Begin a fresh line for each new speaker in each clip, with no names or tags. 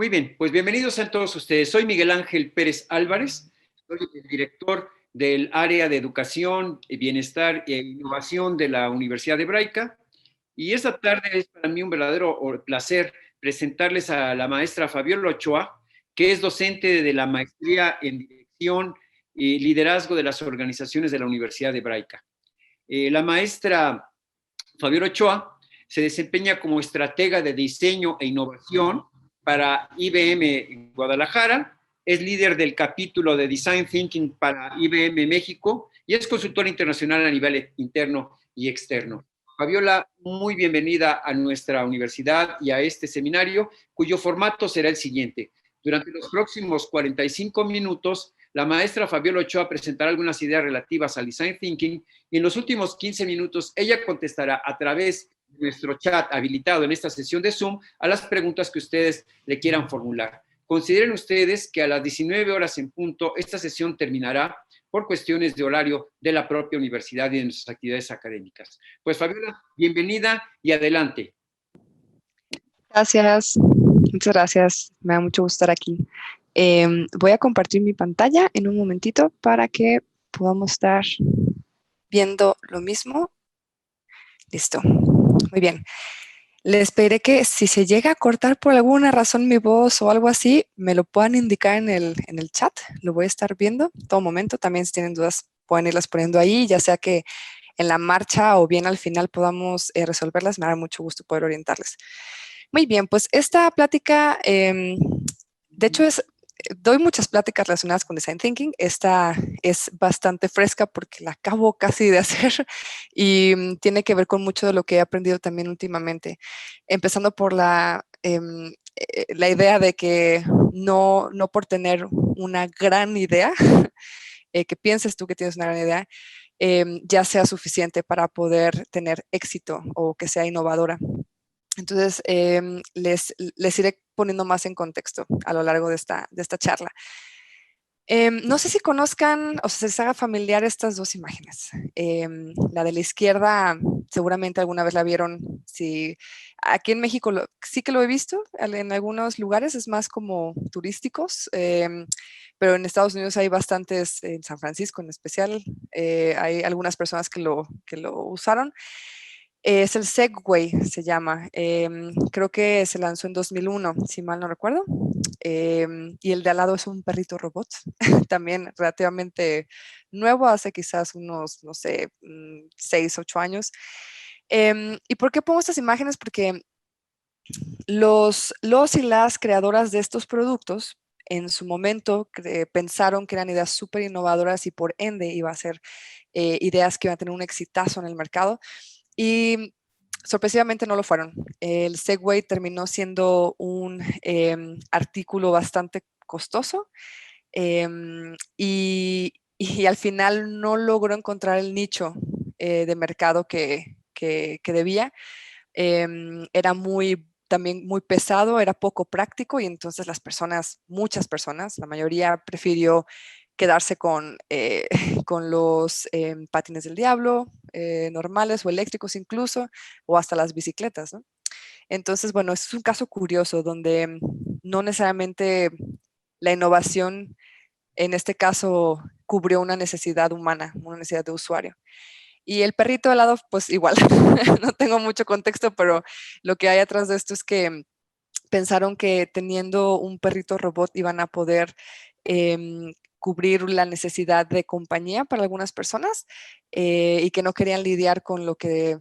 Muy bien, pues bienvenidos a todos ustedes. Soy Miguel Ángel Pérez Álvarez, soy el director del área de educación, bienestar e innovación de la Universidad Hebraica. Y esta tarde es para mí un verdadero placer presentarles a la maestra Fabiola Ochoa, que es docente de la maestría en dirección y liderazgo de las organizaciones de la Universidad Hebraica. La maestra Fabiola Ochoa se desempeña como estratega de diseño e innovación para IBM en Guadalajara, es líder del capítulo de Design Thinking para IBM México y es consultora internacional a nivel interno y externo. Fabiola, muy bienvenida a nuestra universidad y a este seminario, cuyo formato será el siguiente. Durante los próximos 45 minutos, la maestra Fabiola Ochoa presentará algunas ideas relativas al Design Thinking y en los últimos 15 minutos ella contestará a través de nuestro chat habilitado en esta sesión de Zoom a las preguntas que ustedes le quieran formular. Consideren ustedes que a las 19 horas en punto esta sesión terminará por cuestiones de horario de la propia universidad y de nuestras actividades académicas. Pues Fabiola, bienvenida y adelante.
Gracias, muchas gracias. Me da mucho gusto estar aquí. Voy a compartir mi pantalla en un momentito para que podamos estar viendo lo mismo. Listo. Muy bien. Les pediré que si se llega a cortar por alguna razón mi voz o algo así, me lo puedan indicar en el chat. Lo voy a estar viendo en todo momento. También si tienen dudas, pueden irlas poniendo ahí, ya sea que en la marcha o bien al final podamos resolverlas. Me da mucho gusto poder orientarles. Muy bien, pues esta plática, de hecho doy muchas pláticas relacionadas con Design Thinking. Esta es bastante fresca porque la acabo casi de hacer y tiene que ver con mucho de lo que he aprendido también últimamente. Empezando por la idea de que no por tener una gran idea, que pienses tú que tienes una gran idea, ya sea suficiente para poder tener éxito o que sea innovadora. Entonces, les iré poniendo más en contexto a lo largo de esta charla. No sé si conozcan o se les haga familiar estas dos imágenes. La de la izquierda, seguramente alguna vez la vieron. Si, aquí en México sí que lo he visto, en algunos lugares es más como turísticos, pero en Estados Unidos hay bastantes, en San Francisco en especial, hay algunas personas que lo usaron. Es el Segway, se llama. Creo que se lanzó en 2001, si mal no recuerdo. Y el de al lado es un perrito robot, también relativamente nuevo, hace quizás unos, no sé, 6, 8 años. ¿Y por qué pongo estas imágenes? Porque los y las creadoras de estos productos en su momento pensaron que eran ideas súper innovadoras y por ende iba a ser ideas que iban a tener un exitazo en el mercado. Y sorpresivamente no lo fueron. El Segway terminó siendo un artículo bastante costoso y al final no logró encontrar el nicho de mercado que debía. Era también muy pesado, era poco práctico y entonces muchas personas, la mayoría prefirió quedarse con, con los patines del diablo, normales o eléctricos incluso, o hasta las bicicletas, ¿no? Entonces, bueno, es un caso curioso donde no necesariamente la innovación en este caso cubrió una necesidad humana, una necesidad de usuario. Y el perrito al lado, pues igual, no tengo mucho contexto, pero lo que hay atrás de esto es que pensaron que teniendo un perrito robot iban a poder cubrir la necesidad de compañía para algunas personas y que no querían lidiar con lo que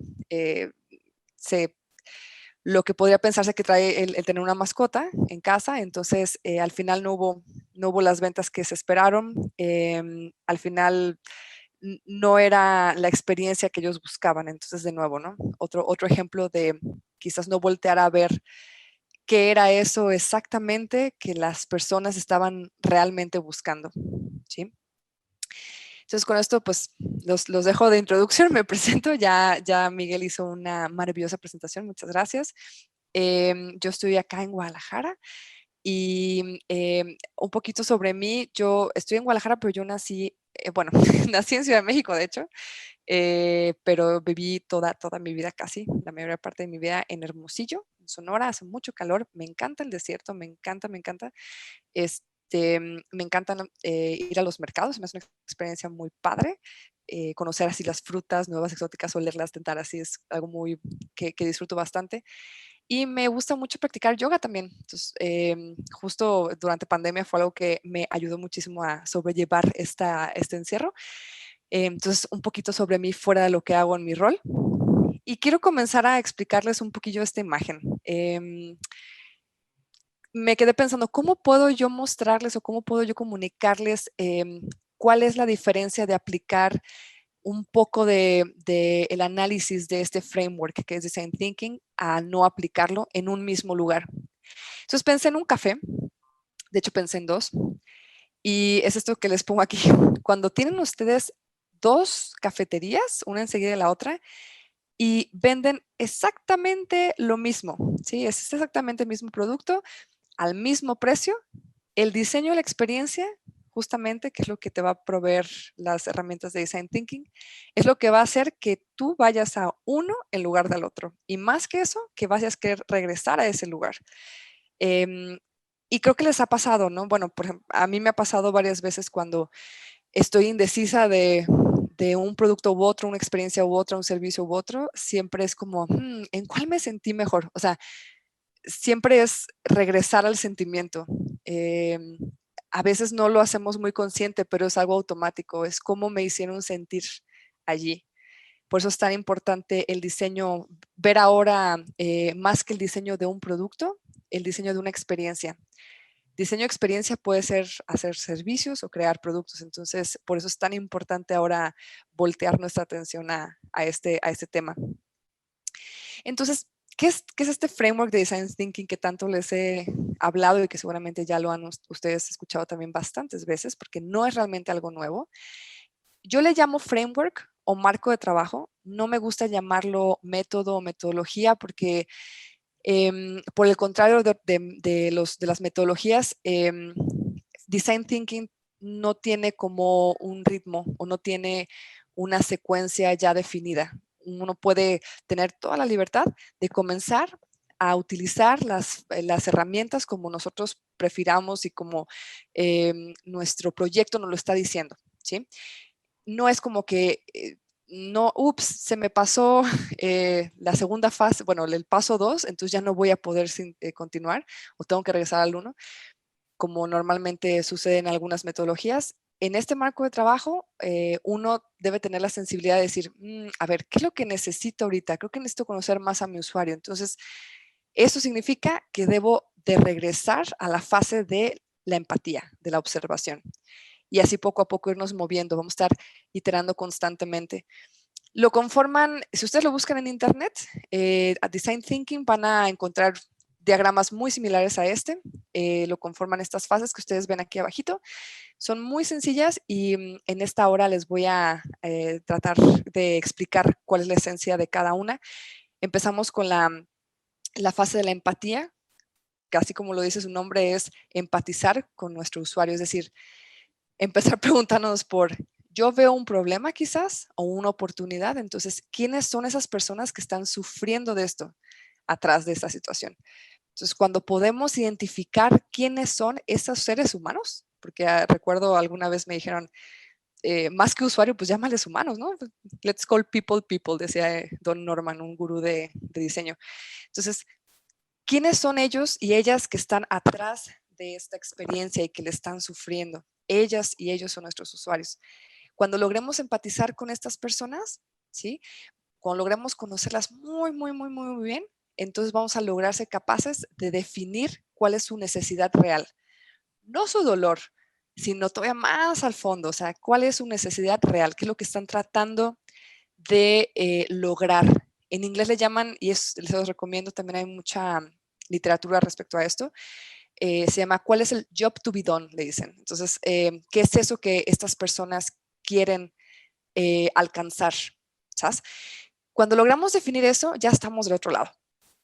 podría pensarse que trae el tener una mascota en casa. Entonces, al final no hubo las ventas que se esperaron. Al final no era la experiencia que ellos buscaban. Entonces, de nuevo, ¿no? Otro ejemplo de quizás no voltear a ver qué era eso exactamente que las personas estaban realmente buscando, ¿sí? Entonces, con esto, pues, los dejo de introducción, me presento. Ya Miguel hizo una maravillosa presentación, muchas gracias. Yo estoy acá en Guadalajara y un poquito sobre mí. Yo estoy en Guadalajara, pero yo nací, bueno, nací en Ciudad de México, de hecho. pero viví toda mi vida casi, la mayor parte de mi vida en Hermosillo, en Sonora, hace mucho calor, me encanta el desierto, me encanta. Me encanta ir a los mercados, me hace una experiencia muy padre. Conocer así las frutas nuevas, exóticas, olerlas, tentar así es algo muy que disfruto bastante. Y me gusta mucho practicar yoga también. Entonces, justo durante pandemia fue algo que me ayudó muchísimo a sobrellevar este encierro. Entonces, un poquito sobre mí fuera de lo que hago en mi rol. Y quiero comenzar a explicarles un poquillo esta imagen. Me quedé pensando, ¿cómo puedo yo mostrarles o cómo puedo yo comunicarles cuál es la diferencia de aplicar un poco de el análisis de este framework que es Design Thinking a no aplicarlo en un mismo lugar? Entonces pensé en un café, de hecho pensé en dos, y es esto que les pongo aquí. Cuando tienen ustedes dos cafeterías, una enseguida de la otra, y venden exactamente lo mismo, ¿sí? Es exactamente el mismo producto, al mismo precio, el diseño de la experiencia, justamente, que es lo que te va a proveer las herramientas de Design Thinking, es lo que va a hacer que tú vayas a uno en lugar del otro. Y más que eso, que vayas a querer regresar a ese lugar. Y creo que les ha pasado, ¿no? Bueno, por ejemplo, a mí me ha pasado varias veces cuando estoy indecisa de un producto u otro, una experiencia u otra, un servicio u otro, siempre es como, ¿en cuál me sentí mejor? O sea, siempre es regresar al sentimiento. A veces no lo hacemos muy consciente, pero es algo automático, es cómo me hicieron sentir allí. Por eso es tan importante el diseño, ver ahora más que el diseño de un producto, el diseño de una experiencia. Diseño de experiencia puede ser hacer servicios o crear productos. Entonces, por eso es tan importante ahora voltear nuestra atención a este tema. Entonces, ¿qué es este framework de Design Thinking que tanto les he hablado y que seguramente ya lo han ustedes escuchado también bastantes veces, porque no es realmente algo nuevo? Yo le llamo framework o marco de trabajo. No me gusta llamarlo método o metodología porque, por el contrario de las metodologías, Design Thinking no tiene como un ritmo o no tiene una secuencia ya definida. Uno puede tener toda la libertad de comenzar a utilizar las herramientas como nosotros prefiramos y como nuestro proyecto nos lo está diciendo, ¿sí? No es como que, no, ups, se me pasó la segunda fase, bueno, el paso 2, entonces ya no voy a poder continuar o tengo que regresar al 1, como normalmente sucede en algunas metodologías. En este marco de trabajo, uno debe tener la sensibilidad de decir, a ver, ¿qué es lo que necesito ahorita? Creo que necesito conocer más a mi usuario. Entonces, eso significa que debo de regresar a la fase de la empatía, de la observación. Y así poco a poco irnos moviendo. Vamos a estar iterando constantemente. Lo conforman, si ustedes lo buscan en internet, a Design Thinking van a encontrar diagramas muy similares a este. Lo conforman estas fases que ustedes ven aquí abajito. Son muy sencillas y en esta hora les voy a tratar de explicar cuál es la esencia de cada una. Empezamos con la fase de la empatía, que así como lo dice su nombre, es empatizar con nuestro usuario, es decir, empezar preguntándonos por, yo veo un problema quizás o una oportunidad, entonces, ¿quiénes son esas personas que están sufriendo de esto atrás de esta situación? Entonces, cuando podemos identificar quiénes son esos seres humanos, porque recuerdo alguna vez me dijeron, más que usuario, pues llámales humanos, ¿no? Let's call people people, decía Don Norman, un gurú de diseño. Entonces, ¿quiénes son ellos y ellas que están atrás de esta experiencia y que le están sufriendo? Ellas y ellos son nuestros usuarios. Cuando logremos empatizar con estas personas, ¿sí? Cuando logremos conocerlas muy bien, entonces vamos a lograr ser capaces de definir cuál es su necesidad real. No su dolor, sino todavía más al fondo, o sea, cuál es su necesidad real, qué es lo que están tratando de lograr. En inglés le llaman, y les los recomiendo, también hay mucha literatura respecto a esto, se llama ¿cuál es el job to be done? Le dicen. Entonces, ¿qué es eso que estas personas quieren alcanzar? ¿Sabes? Cuando logramos definir eso, ya estamos del otro lado.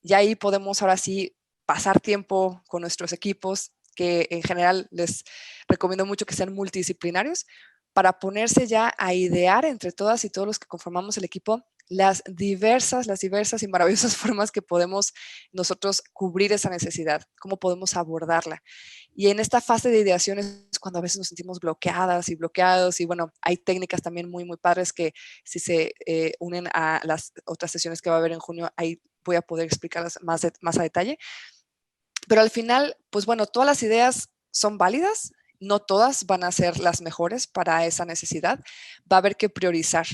Y ahí podemos ahora sí pasar tiempo con nuestros equipos, que en general les recomiendo mucho que sean multidisciplinarios, para ponerse ya a idear entre todas y todos los que conformamos el equipo las diversas y maravillosas formas que podemos nosotros cubrir esa necesidad, cómo podemos abordarla. Y en esta fase de ideación es cuando a veces nos sentimos bloqueadas y bloqueados, y bueno, hay técnicas también muy, muy padres que si se unen a las otras sesiones que va a haber en junio, ahí voy a poder explicarlas más a detalle. Pero al final, pues bueno, todas las ideas son válidas, no todas van a ser las mejores para esa necesidad, va a haber que priorizar.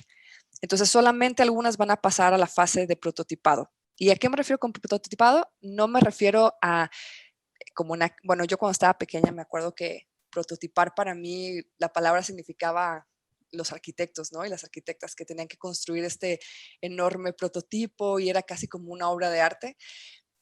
Entonces, solamente algunas van a pasar a la fase de prototipado. ¿Y a qué me refiero con prototipado? No me refiero a como una, bueno, yo cuando estaba pequeña me acuerdo que prototipar para mí, la palabra significaba los arquitectos, ¿no? Y las arquitectas que tenían que construir este enorme prototipo y era casi como una obra de arte.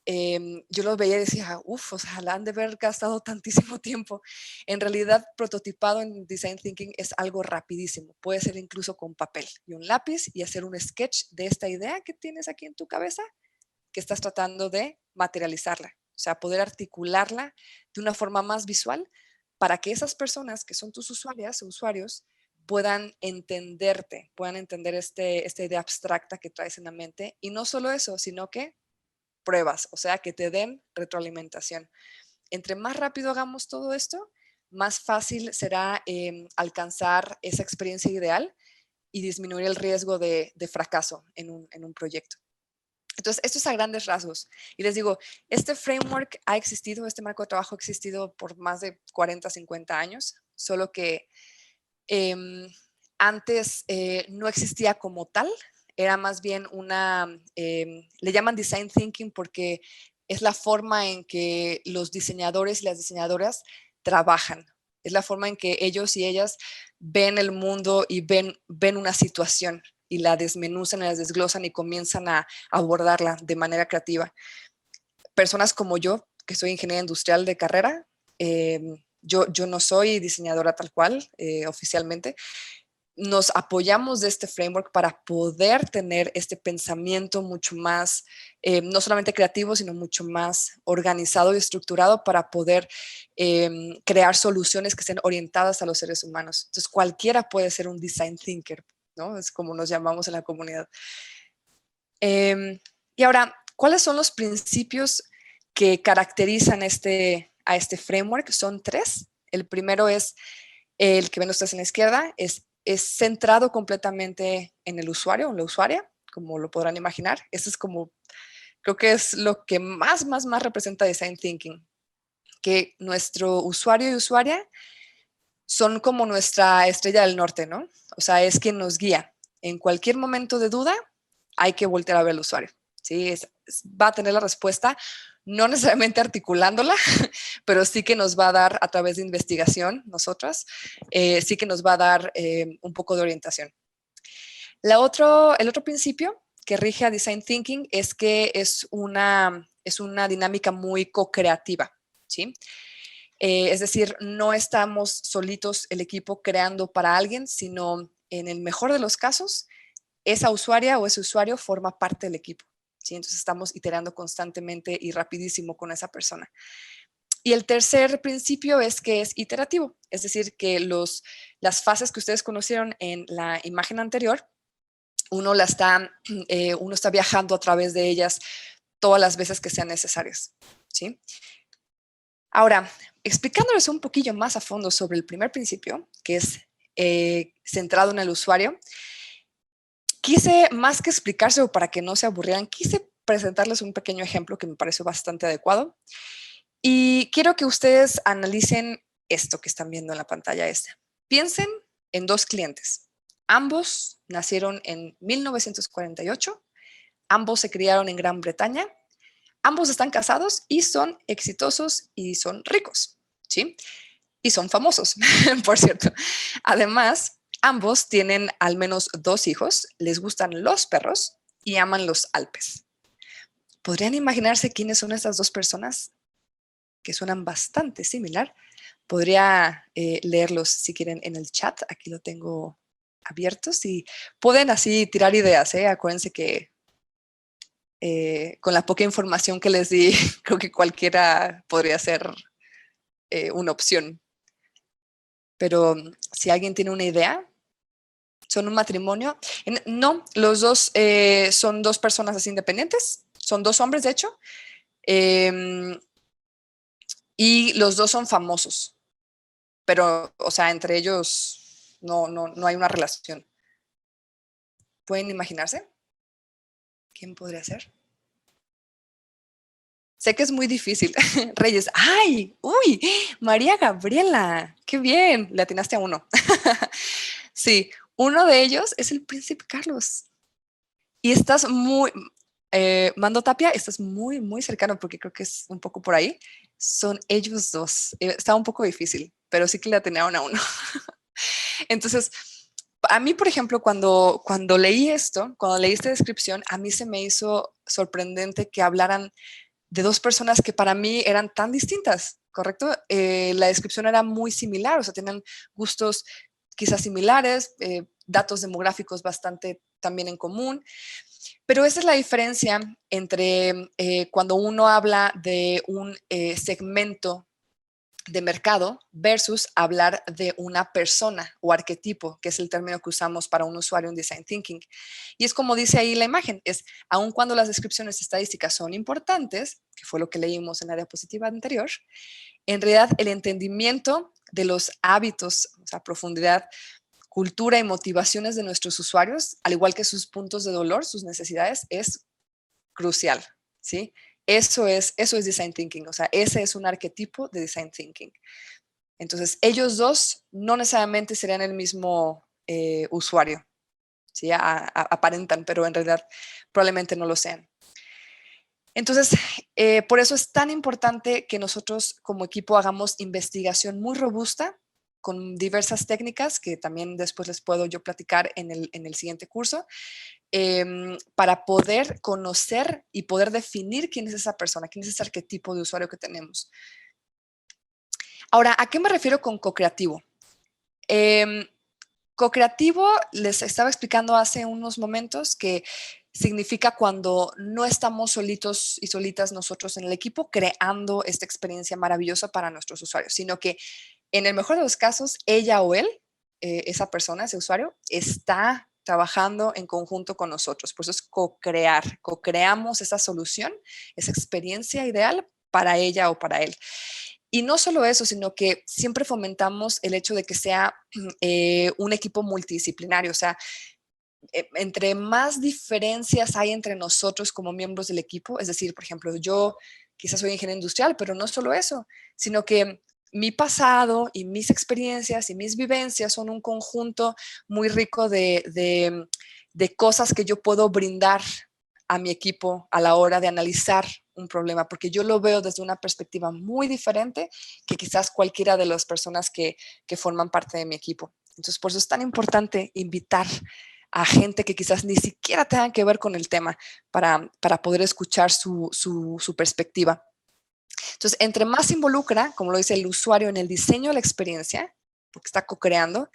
Yo los veía y decía, uff, o sea, la han de haber gastado tantísimo tiempo. En realidad, prototipado en Design Thinking es algo rapidísimo. Puede ser incluso con papel y un lápiz y hacer un sketch de esta idea que tienes aquí en tu cabeza, que estás tratando de materializarla. O sea, poder articularla de una forma más visual para que esas personas que son tus usuarias o usuarios puedan entenderte, puedan entender esta idea abstracta que traes en la mente. Y no solo eso, sino que pruebas, o sea, que te den retroalimentación. Entre más rápido hagamos todo esto, más fácil será alcanzar esa experiencia ideal y disminuir el riesgo de fracaso en un proyecto. Entonces, esto es a grandes rasgos. Y les digo, este framework ha existido, este marco de trabajo ha existido por más de 40, 50 años, solo que antes no existía como tal, era más bien le llaman design thinking porque es la forma en que los diseñadores y las diseñadoras trabajan. Es la forma en que ellos y ellas ven el mundo y ven una situación y la desmenuzan, la desglosan y comienzan a abordarla de manera creativa. Personas como yo, que soy ingeniera industrial de carrera, yo no soy diseñadora tal cual, oficialmente. Nos apoyamos de este framework para poder tener este pensamiento mucho más, no solamente creativo, sino mucho más organizado y estructurado para poder crear soluciones que estén orientadas a los seres humanos. Entonces, cualquiera puede ser un design thinker, ¿no? Es como nos llamamos en la comunidad. Y ahora, ¿cuáles son los principios que caracterizan a este framework? Son 3. El primero es el que ven ustedes en la izquierda, es centrado completamente en el usuario o la usuaria, como lo podrán imaginar. Eso es como, creo que es lo que más representa Design Thinking, que nuestro usuario y usuaria son como nuestra estrella del norte, ¿no? O sea, es quien nos guía. En cualquier momento de duda, hay que voltear a ver al usuario. ¿Sí? Va a tener la respuesta, no necesariamente articulándola, pero sí que nos va a dar a través de investigación, nosotras, sí que nos va a dar un poco de orientación. El otro principio que rige a Design Thinking es que es una dinámica muy co-creativa, ¿sí? Es decir, no estamos solitos el equipo creando para alguien, sino en el mejor de los casos, esa usuaria o ese usuario forma parte del equipo. ¿Sí? Entonces estamos iterando constantemente y rapidísimo con esa persona. Y el tercer principio es que es iterativo, es decir, que las fases que ustedes conocieron en la imagen anterior, uno está viajando a través de ellas todas las veces que sean necesarias. ¿Sí? Ahora, explicándoles un poquillo más a fondo sobre el primer principio, que es centrado en el usuario, quise, más que explicárselo para que no se aburrieran, quise presentarles un pequeño ejemplo que me pareció bastante adecuado. Y quiero que ustedes analicen esto que están viendo en la pantalla esta. Piensen en 2 clientes. Ambos nacieron en 1948, ambos se criaron en Gran Bretaña, ambos están casados y son exitosos y son ricos, ¿sí? Y son famosos, por cierto. Además, ambos tienen al menos 2 hijos, les gustan los perros y aman los Alpes. ¿Podrían imaginarse quiénes son estas 2 personas? Que suenan bastante similar. Podría leerlos si quieren en el chat. Aquí lo tengo abierto. Si pueden así tirar ideas, acuérdense que con la poca información que les di, creo que cualquiera podría ser una opción. pero si alguien tiene una idea, son un matrimonio. No, los dos son dos personas así independientes, son dos hombres, de hecho, y los dos son famosos, pero, o sea, entre ellos no hay una relación. ¿Pueden imaginarse? ¿Quién podría ser? Sé que es muy difícil. Reyes. ¡Ay! ¡Uy! María Gabriela. ¡Qué bien! Le atinaste a uno. Sí, uno de ellos es el príncipe Carlos. Y estás muy... Mando Tapia, estás muy, muy cercano porque creo que es un poco por ahí. Son ellos dos. Está un poco difícil, pero sí que le atinaron a uno. Entonces, a mí, por ejemplo, cuando leí esto, cuando leí esta descripción, a mí se me hizo sorprendente que hablaran de dos personas que para mí eran tan distintas, ¿correcto? La descripción era muy similar, o sea, tenían gustos quizás similares, datos demográficos bastante también en común, pero esa es la diferencia entre cuando uno habla de un segmento de mercado versus hablar de una persona o arquetipo, que es el término que usamos para un usuario en Design Thinking. Y es como dice ahí la imagen, es aun cuando las descripciones estadísticas son importantes, que fue lo que leímos en la diapositiva anterior, en realidad el entendimiento de los hábitos, o sea, profundidad, cultura y motivaciones de nuestros usuarios, al igual que sus puntos de dolor, sus necesidades, es crucial, ¿sí? Eso es Design Thinking, o sea, ese es un arquetipo de Design Thinking. Entonces, ellos dos no necesariamente serían el mismo usuario, ¿sí? Aparentan, pero en realidad probablemente no lo sean. Entonces, por eso es tan importante que nosotros como equipo hagamos investigación muy robusta con diversas técnicas que también después les puedo yo platicar en el siguiente curso, para poder conocer y poder definir quién es esa persona, quién es ese arquetipo de usuario que tenemos. Ahora, ¿a qué me refiero con co-creativo? Co-creativo, les estaba explicando hace unos momentos que significa cuando no estamos solitos y solitas nosotros en el equipo creando esta experiencia maravillosa para nuestros usuarios, sino que en el mejor de los casos, ella o él, esa persona, ese usuario, está trabajando en conjunto con nosotros. Por eso es co-crear. Co-creamos esa solución, esa experiencia ideal para ella o para él. Y no solo eso, sino que siempre fomentamos el hecho de que sea un equipo multidisciplinario. O sea, entre más diferencias hay entre nosotros como miembros del equipo, es decir, por ejemplo, yo quizás soy ingeniero industrial, pero no solo eso, sino que mi pasado y mis experiencias y mis vivencias son un conjunto muy rico de cosas que yo puedo brindar a mi equipo a la hora de analizar un problema, porque yo lo veo desde una perspectiva muy diferente que quizás cualquiera de las personas que forman parte de mi equipo. Entonces, por eso es tan importante invitar a gente que quizás ni siquiera tengan que ver con el tema para poder escuchar su perspectiva. Entonces, entre más se involucra, como lo dice el usuario, en el diseño de la experiencia, porque está co-creando,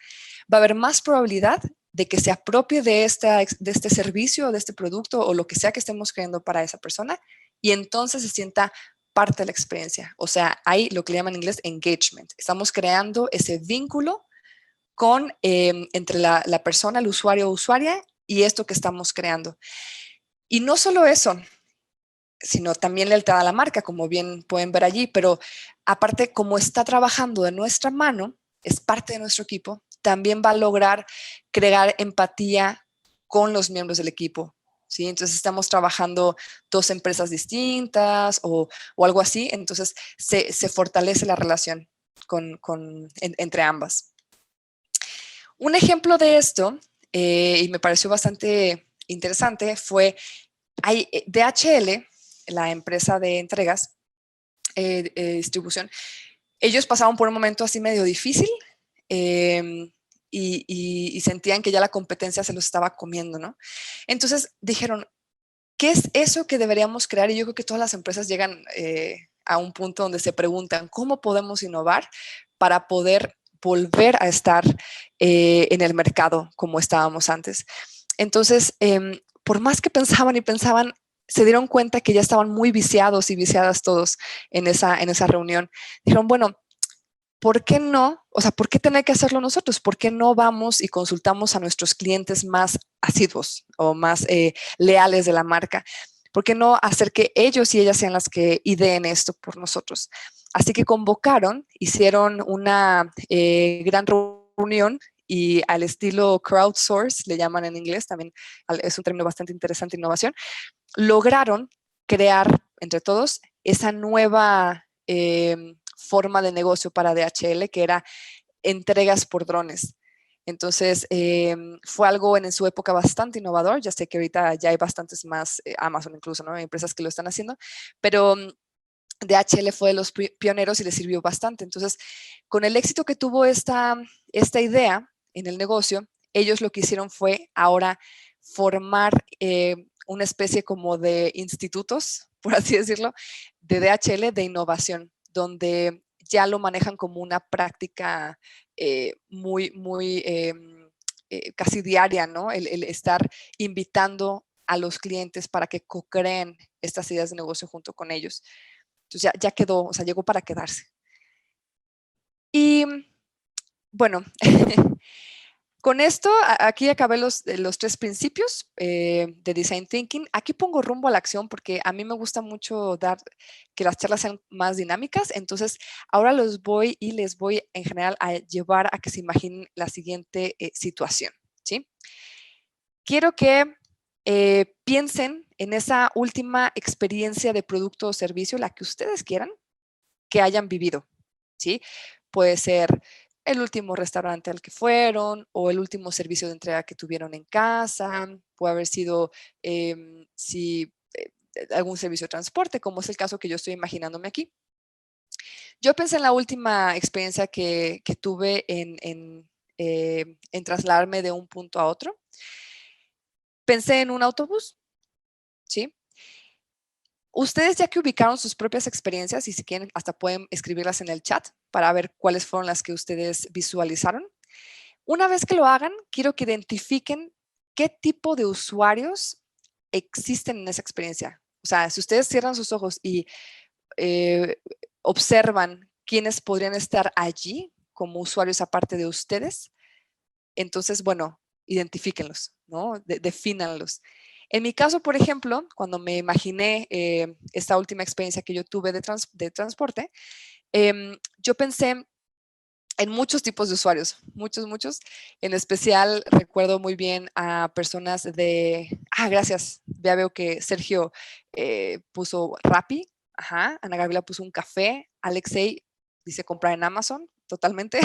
va a haber más probabilidad de que se apropie de este servicio, de este producto o lo que sea que estemos creando para esa persona y entonces se sienta parte de la experiencia. O sea, hay lo que le llaman en inglés engagement. Estamos creando ese vínculo entre la persona, el usuario o usuaria y esto que estamos creando. Y no solo eso, sino también lealtad a la marca, como bien pueden ver allí, pero aparte, como está trabajando de nuestra mano, es parte de nuestro equipo, también va a lograr crear empatía con los miembros del equipo, ¿sí? Entonces estamos trabajando dos empresas distintas o algo así, entonces se fortalece la relación entre ambas. Un ejemplo de esto, y me pareció bastante interesante, fue DHL, la empresa de entregas, distribución. Ellos pasaban por un momento así medio difícil y sentían que ya la competencia se los estaba comiendo, ¿no? Entonces dijeron, ¿qué es eso que deberíamos crear? Y yo creo que todas las empresas llegan a un punto donde se preguntan, ¿cómo podemos innovar para poder volver a estar en el mercado como estábamos antes? Entonces, por más que pensaban y pensaban, se dieron cuenta que ya estaban muy viciados y viciadas todos en esa reunión. Dijeron, bueno, ¿por qué no? O sea, ¿por qué tener que hacerlo nosotros? ¿Por qué no vamos y consultamos a nuestros clientes más asiduos o más leales de la marca? ¿Por qué no hacer que ellos y ellas sean las que ideen esto por nosotros? Así que convocaron, hicieron una gran reunión y al estilo crowdsource, le llaman en inglés, también es un término bastante interesante, innovación, lograron crear entre todos esa nueva forma de negocio para DHL, que era entregas por drones. Entonces, fue algo en su época bastante innovador. Ya sé que ahorita ya hay bastantes más, Amazon incluso, ¿no? Hay empresas que lo están haciendo, pero DHL fue de los pioneros y le sirvió bastante. Entonces, con el éxito que tuvo esta idea en el negocio, ellos lo que hicieron fue ahora formar una especie como de institutos, por así decirlo, de DHL de innovación, donde ya lo manejan como una práctica muy casi diaria, ¿no? El estar invitando a los clientes para que co-creen estas ideas de negocio junto con ellos. Entonces ya quedó, o sea, llegó para quedarse. Y bueno, con esto, aquí acabé los 3 principios de Design Thinking. Aquí pongo rumbo a la acción porque a mí me gusta mucho dar que las charlas sean más dinámicas. Entonces, ahora les voy en general a llevar a que se imaginen la siguiente situación, ¿sí? Quiero que piensen en esa última experiencia de producto o servicio, la que ustedes quieran, que hayan vivido, ¿sí? Puede ser el último restaurante al que fueron o el último servicio de entrega que tuvieron en casa, puede haber sido algún servicio de transporte, como es el caso que yo estoy imaginándome aquí. Yo pensé en la última experiencia que tuve en trasladarme de un punto a otro. Pensé en un autobús, ¿sí? Ustedes ya que ubicaron sus propias experiencias y si quieren hasta pueden escribirlas en el chat para ver cuáles fueron las que ustedes visualizaron. Una vez que lo hagan, quiero que identifiquen qué tipo de usuarios existen en esa experiencia. O sea, si ustedes cierran sus ojos y observan quiénes podrían estar allí como usuarios aparte de ustedes, entonces, bueno, identifíquenlos, ¿no? Defínanlos. En mi caso, por ejemplo, cuando me imaginé esta última experiencia que yo tuve de transporte, yo pensé en muchos tipos de usuarios, muchos. En especial, recuerdo muy bien a personas gracias, ya veo que Sergio puso Rappi, Ana Gabriela puso un café, Alexei dice comprar en Amazon, totalmente.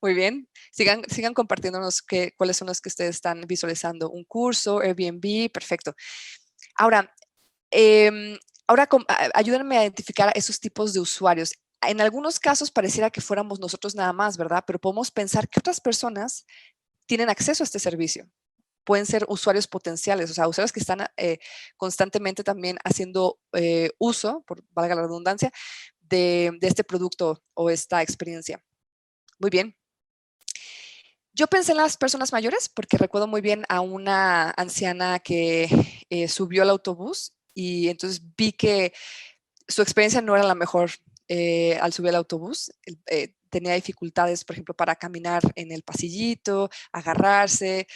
Muy bien. Sigan compartiéndonos cuáles son los que ustedes están visualizando. Un curso, Airbnb, perfecto. Ahora, ayúdenme a identificar a esos tipos de usuarios. En algunos casos pareciera que fuéramos nosotros nada más, ¿verdad? Pero podemos pensar que otras personas tienen acceso a este servicio. Pueden ser usuarios potenciales, o sea, usuarios que están constantemente también haciendo uso, por valga la redundancia, de este producto o esta experiencia. Muy bien. Yo pensé en las personas mayores porque recuerdo muy bien a una anciana que subió al autobús y entonces vi que su experiencia no era la mejor al subir al autobús. Tenía dificultades, por ejemplo, para caminar en el pasillito, agarrarse,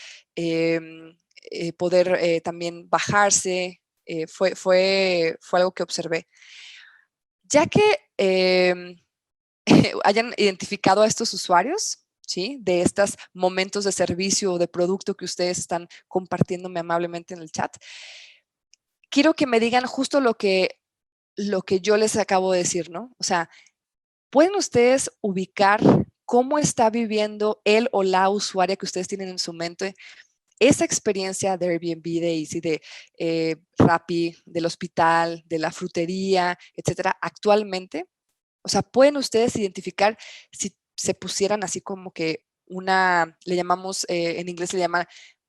poder también bajarse. Fue algo que observé. Ya que hayan identificado a estos usuarios, ¿sí? De estos momentos de servicio o de producto que ustedes están compartiéndome amablemente en el chat, quiero que me digan justo lo que yo les acabo de decir, ¿no? O sea, ¿pueden ustedes ubicar cómo está viviendo él o la usuaria que ustedes tienen en su mente esa experiencia de Airbnb, de Easy, de Rappi, del hospital, de la frutería, etcétera, actualmente? O sea, ¿pueden ustedes identificar si se pusieran así como que le llamamos, en inglés le llama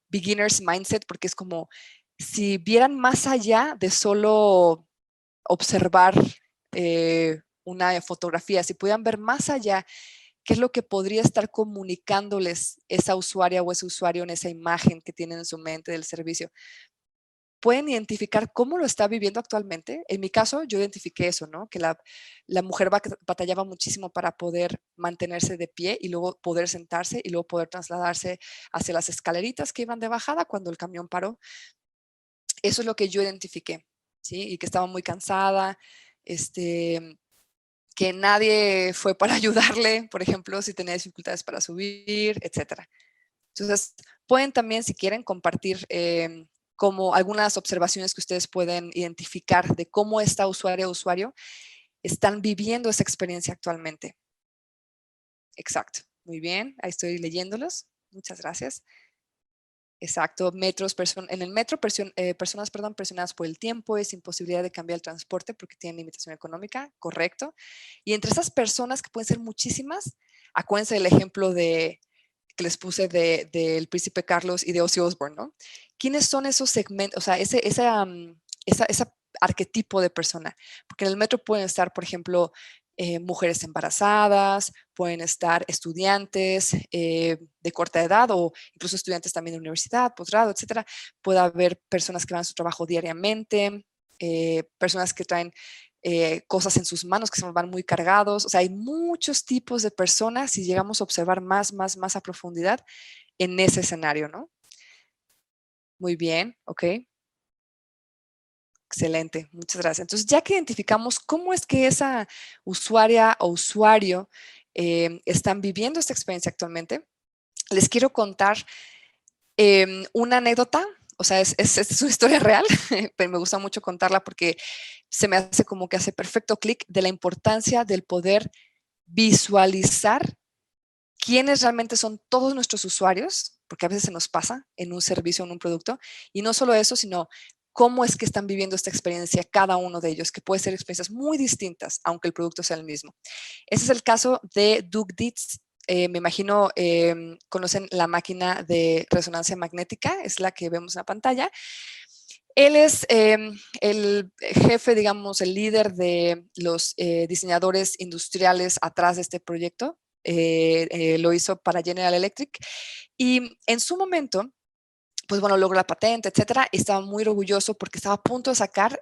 beginner's mindset, porque es como si vieran más allá de solo observar una fotografía, si pudieran ver más allá qué es lo que podría estar comunicándoles esa usuaria o ese usuario en esa imagen que tienen en su mente del servicio? pueden identificar cómo lo está viviendo actualmente. En mi caso, yo identifiqué eso, ¿no? Que la mujer batallaba muchísimo para poder mantenerse de pie y luego poder sentarse y luego poder trasladarse hacia las escaleritas que iban de bajada cuando el camión paró. Eso es lo que yo identifiqué, ¿sí? Y que estaba muy cansada, que nadie fue para ayudarle, por ejemplo, si tenía dificultades para subir, etcétera. Entonces, pueden también, si quieren, compartir como algunas observaciones que ustedes pueden identificar de cómo esta usuaria o usuario están viviendo esa experiencia actualmente. Exacto. Muy bien. Ahí estoy leyéndolos. Muchas gracias. Exacto. En el metro, personas presionadas por el tiempo, es imposibilidad de cambiar el transporte porque tienen limitación económica. Correcto. Y entre esas personas, que pueden ser muchísimas, acuérdense del ejemplo que les puse del Príncipe Carlos y de Ozzy Osbourne, ¿no? ¿Quiénes son esos segmentos, o sea, ese arquetipo de persona? Porque en el metro pueden estar, por ejemplo, mujeres embarazadas, pueden estar estudiantes de corta edad o incluso estudiantes también de universidad, posgrado, etcétera. Puede haber personas que van a su trabajo diariamente, personas que traen cosas en sus manos que se van muy cargados. O sea, hay muchos tipos de personas si llegamos a observar más a profundidad en ese escenario, ¿no? Muy bien, ok. Excelente, muchas gracias. Entonces, ya que identificamos cómo es que esa usuaria o usuario están viviendo esta experiencia actualmente, les quiero contar una anécdota. O sea, es una historia real, pero me gusta mucho contarla porque se me hace como que hace perfecto clic de la importancia del poder visualizar quiénes realmente son todos nuestros usuarios, porque a veces se nos pasa en un servicio o en un producto, y no solo eso, sino cómo es que están viviendo esta experiencia cada uno de ellos, que puede ser experiencias muy distintas, aunque el producto sea el mismo. Ese es el caso de Doug Dietz. Me imagino, conocen la máquina de resonancia magnética, es la que vemos en la pantalla. Él es el jefe, digamos, el líder de los diseñadores industriales atrás de este proyecto. Lo hizo para General Electric y en su momento, pues bueno, logró la patente, etcétera, y estaba muy orgulloso porque estaba a punto de sacar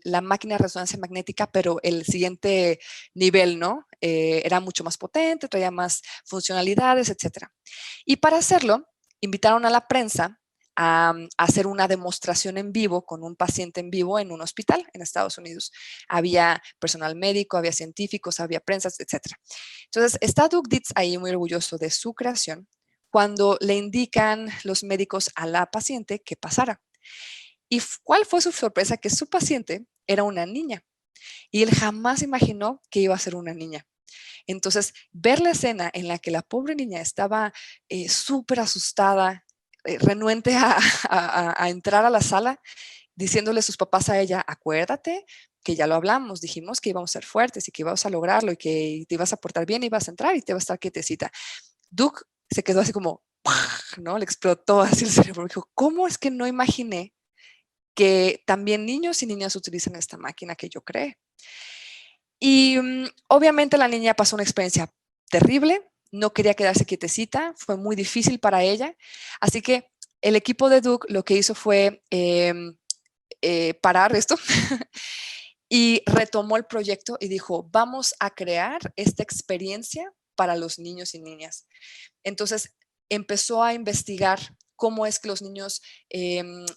la máquina de resonancia magnética, pero el siguiente nivel, ¿no? Era mucho más potente, traía más funcionalidades, etcétera. Y para hacerlo, invitaron a la prensa a hacer una demostración en vivo con un paciente en vivo en un hospital en Estados Unidos. Había personal médico, había científicos, había prensa, etcétera. Entonces, está Doug Dietz ahí muy orgulloso de su creación cuando le indican los médicos a la paciente que pasara. ¿Y cuál fue su sorpresa? Que su paciente era una niña y él jamás imaginó que iba a ser una niña. Entonces, ver la escena en la que la pobre niña estaba súper asustada, renuente a entrar a la sala, diciéndole a sus papás a ella, acuérdate que ya lo hablamos, dijimos que íbamos a ser fuertes y que íbamos a lograrlo y que te ibas a portar bien, ibas a entrar y te ibas a estar quietecita. Duke se quedó así como, ¿no? Le explotó así el cerebro. Dijo, ¿cómo es que no imaginé que también niños y niñas utilizan esta máquina que yo creé? Y obviamente la niña pasó una experiencia terrible, no quería quedarse quietecita, fue muy difícil para ella. Así que el equipo de Duke lo que hizo fue parar esto y retomó el proyecto y dijo, vamos a crear esta experiencia para los niños y niñas. Entonces empezó a investigar cómo es que los niños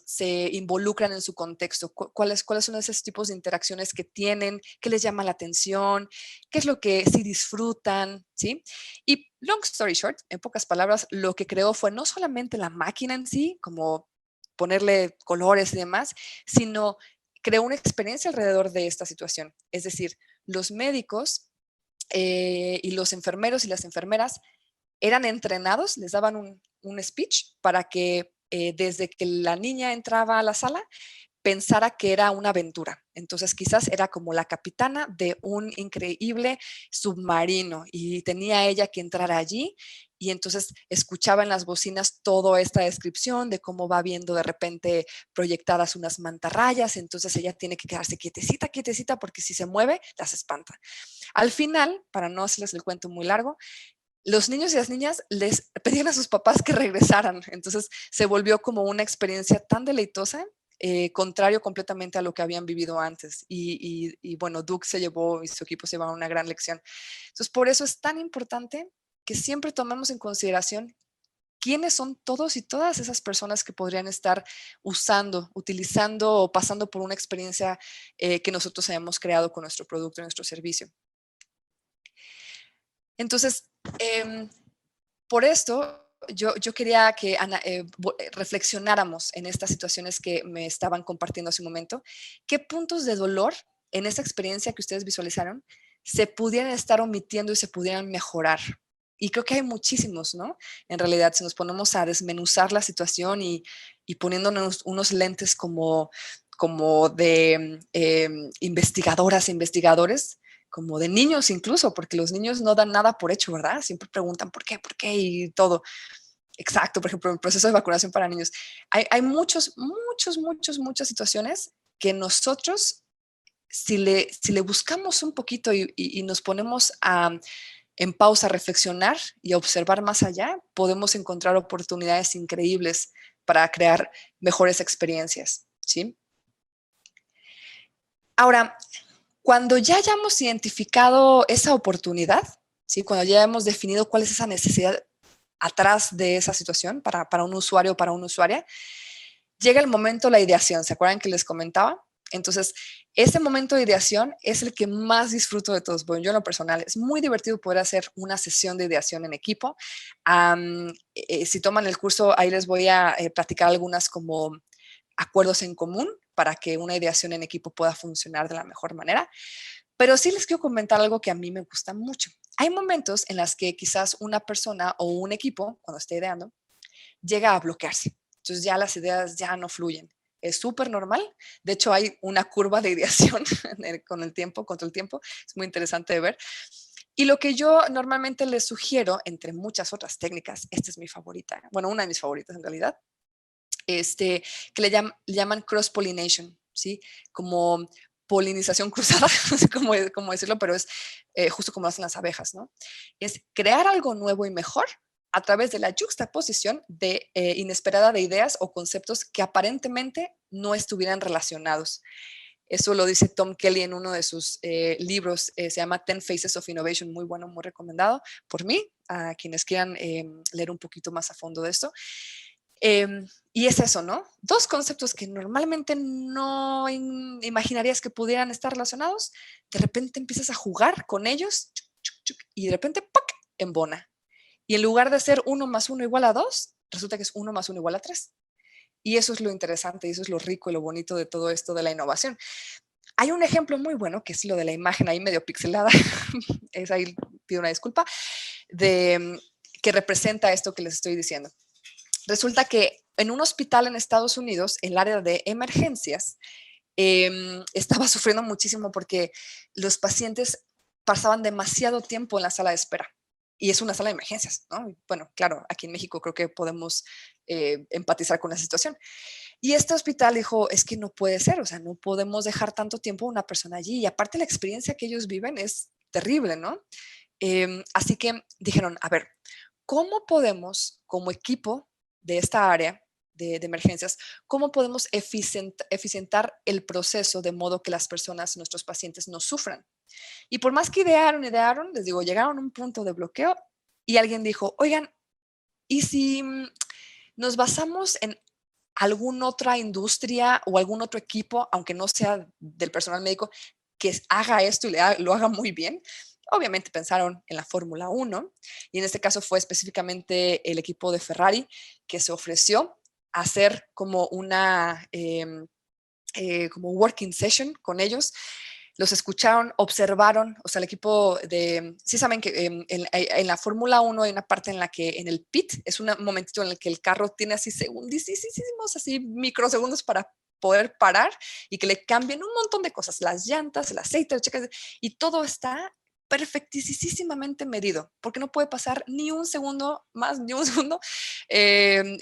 se involucran en su contexto, cuáles son esos tipos de interacciones que tienen, qué les llama la atención, qué es lo que sí disfrutan, ¿sí? Y long story short, en pocas palabras, lo que creó fue no solamente la máquina en sí, como ponerle colores y demás, sino creó una experiencia alrededor de esta situación. Es decir, los médicos y los enfermeros y las enfermeras eran entrenados, les daban un speech para que desde que la niña entraba a la sala pensara que era una aventura. Entonces quizás era como la capitana de un increíble submarino y tenía ella que entrar allí y entonces escuchaba en las bocinas toda esta descripción de cómo va viendo de repente proyectadas unas mantarrayas, entonces ella tiene que quedarse quietecita, quietecita, porque si se mueve las espanta. Al final, para no hacerles el cuento muy largo, los niños y las niñas les pedían a sus papás que regresaran. Entonces se volvió como una experiencia tan deleitosa contrario completamente a lo que habían vivido antes. Y bueno, Duke se llevó y su equipo se llevaron una gran lección. Entonces, por eso es tan importante que siempre tomemos en consideración quiénes son todos y todas esas personas que podrían estar usando, utilizando o pasando por una experiencia que nosotros hayamos creado con nuestro producto, nuestro servicio. Entonces, por esto, yo quería que reflexionáramos en estas situaciones que me estaban compartiendo hace un momento. ¿Qué puntos de dolor en esa experiencia que ustedes visualizaron se pudieran estar omitiendo y se pudieran mejorar? Y creo que hay muchísimos, ¿no? En realidad, si nos ponemos a desmenuzar la situación y poniéndonos unos lentes como de investigadoras e investigadores, como de niños incluso, porque los niños no dan nada por hecho, ¿verdad? Siempre preguntan por qué y todo. Exacto, por ejemplo, el proceso de vacunación para niños. Hay muchas situaciones que nosotros, si le buscamos un poquito y nos ponemos en pausa a reflexionar y a observar más allá, podemos encontrar oportunidades increíbles para crear mejores experiencias, ¿sí? Ahora, cuando ya hayamos identificado esa oportunidad, ¿sí? Cuando ya hemos definido cuál es esa necesidad atrás de esa situación para un usuario o para una usuaria, llega el momento de la ideación. ¿Se acuerdan que les comentaba? Entonces, ese momento de ideación es el que más disfruto de todos. Bueno, yo en lo personal, es muy divertido poder hacer una sesión de ideación en equipo. Si toman el curso, ahí les voy a platicar algunas como acuerdos en común para que una ideación en equipo pueda funcionar de la mejor manera. Pero sí les quiero comentar algo que a mí me gusta mucho. Hay momentos en los que quizás una persona o un equipo, cuando esté ideando, llega a bloquearse. Entonces ya las ideas ya no fluyen. Es súper normal. De hecho, hay una curva de ideación con el tiempo, contra el tiempo. Es muy interesante de ver. Y lo que yo normalmente les sugiero, entre muchas otras técnicas, esta es mi favorita, bueno, una de mis favoritas en realidad, que le llaman cross-pollination, ¿sí? Como polinización cruzada, no sé cómo decirlo, pero es justo como hacen las abejas, ¿no? Es crear algo nuevo y mejor a través de la juxtaposición de inesperada de ideas o conceptos que aparentemente no estuvieran relacionados. Eso lo dice Tom Kelly en uno de sus libros, se llama 10 Faces of Innovation, muy bueno, muy recomendado por mí, a quienes quieran leer un poquito más a fondo de esto. Y es eso, ¿no? Dos conceptos que normalmente no imaginarías que pudieran estar relacionados, de repente empiezas a jugar con ellos y de repente ¡pac! Embona. Y en lugar de ser 1 más 1 igual a 2, resulta que es 1 más 1 igual a 3. Y eso es lo interesante, y eso es lo rico y lo bonito de todo esto de la innovación. Hay un ejemplo muy bueno, que es lo de la imagen ahí medio pixelada, es ahí pido una disculpa, que representa esto que les estoy diciendo. Resulta que en un hospital en Estados Unidos, el área de emergencias, estaba sufriendo muchísimo porque los pacientes pasaban demasiado tiempo en la sala de espera. Y es una sala de emergencias, ¿no? Bueno, claro, aquí en México creo que podemos empatizar con la situación. Y este hospital dijo, es que no puede ser, o sea, no podemos dejar tanto tiempo a una persona allí. Y aparte la experiencia que ellos viven es terrible, ¿no? Así que dijeron, a ver, ¿cómo podemos como equipo de esta área de emergencias, cómo podemos eficientar el proceso de modo que las personas, nuestros pacientes, no sufran? Y por más que idearon, les digo, llegaron a un punto de bloqueo y alguien dijo, oigan, ¿y si nos basamos en alguna otra industria o algún otro equipo, aunque no sea del personal médico, que haga esto y lo haga muy bien? Obviamente pensaron en la Fórmula 1 y en este caso fue específicamente el equipo de Ferrari que se ofreció a hacer como una como working session con ellos. Los escucharon, observaron, o sea, el equipo de, sí saben que en la Fórmula 1 hay una parte en la que en el pit es un momentito en el que el carro tiene así segundísimos, así microsegundos para poder parar y que le cambien un montón de cosas, las llantas, el aceite, el cheque, y todo está perfectísimamente medido, porque no puede pasar ni un segundo más, ni un segundo en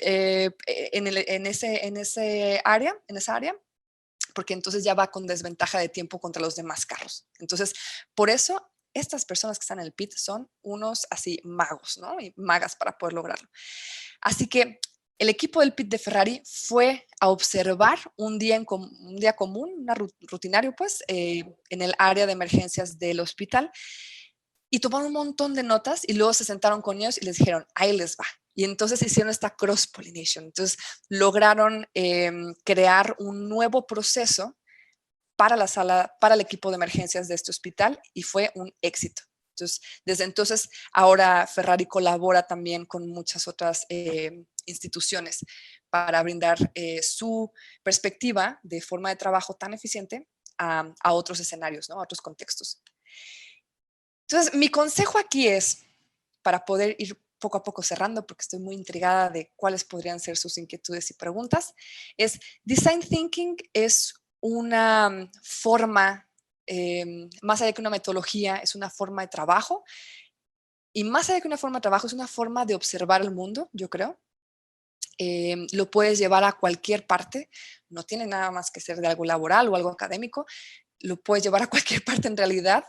esa área, porque entonces ya va con desventaja de tiempo contra los demás carros. Entonces, por eso, estas personas que están en el pit son unos así magos, ¿no? Y magas para poder lograrlo. Así que el equipo del pit de Ferrari fue a observar un día común, rutinario, pues, en el área de emergencias del hospital, y tomaron un montón de notas y luego se sentaron con ellos y les dijeron, ahí les va. Y entonces hicieron esta cross-pollination. Entonces lograron crear un nuevo proceso para la sala, para el equipo de emergencias de este hospital, y fue un éxito. Entonces, desde entonces, ahora Ferrari colabora también con muchas otras instituciones para brindar su perspectiva de forma de trabajo tan eficiente a otros escenarios, ¿no? A otros contextos. Entonces, mi consejo aquí es, para poder ir poco a poco cerrando, porque estoy muy intrigada de cuáles podrían ser sus inquietudes y preguntas, es Design Thinking es una forma, más allá que una metodología, es una forma de trabajo, y más allá que una forma de trabajo, es una forma de observar el mundo, yo creo. Lo puedes llevar a cualquier parte, no tiene nada más que ser de algo laboral o algo académico, lo puedes llevar a cualquier parte en realidad.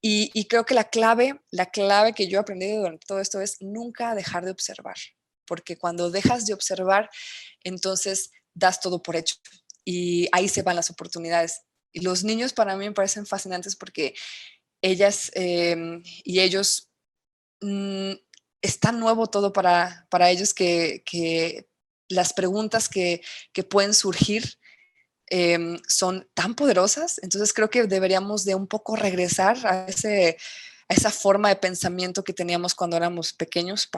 Y creo que la clave que yo he aprendido durante todo esto es nunca dejar de observar, porque cuando dejas de observar, entonces das todo por hecho y ahí se van las oportunidades. Y los niños para mí me parecen fascinantes porque ellas y ellos, es tan nuevo todo para ellos que las preguntas que pueden surgir son tan poderosas. Entonces creo que deberíamos de un poco regresar a esa forma de pensamiento que teníamos cuando éramos pequeños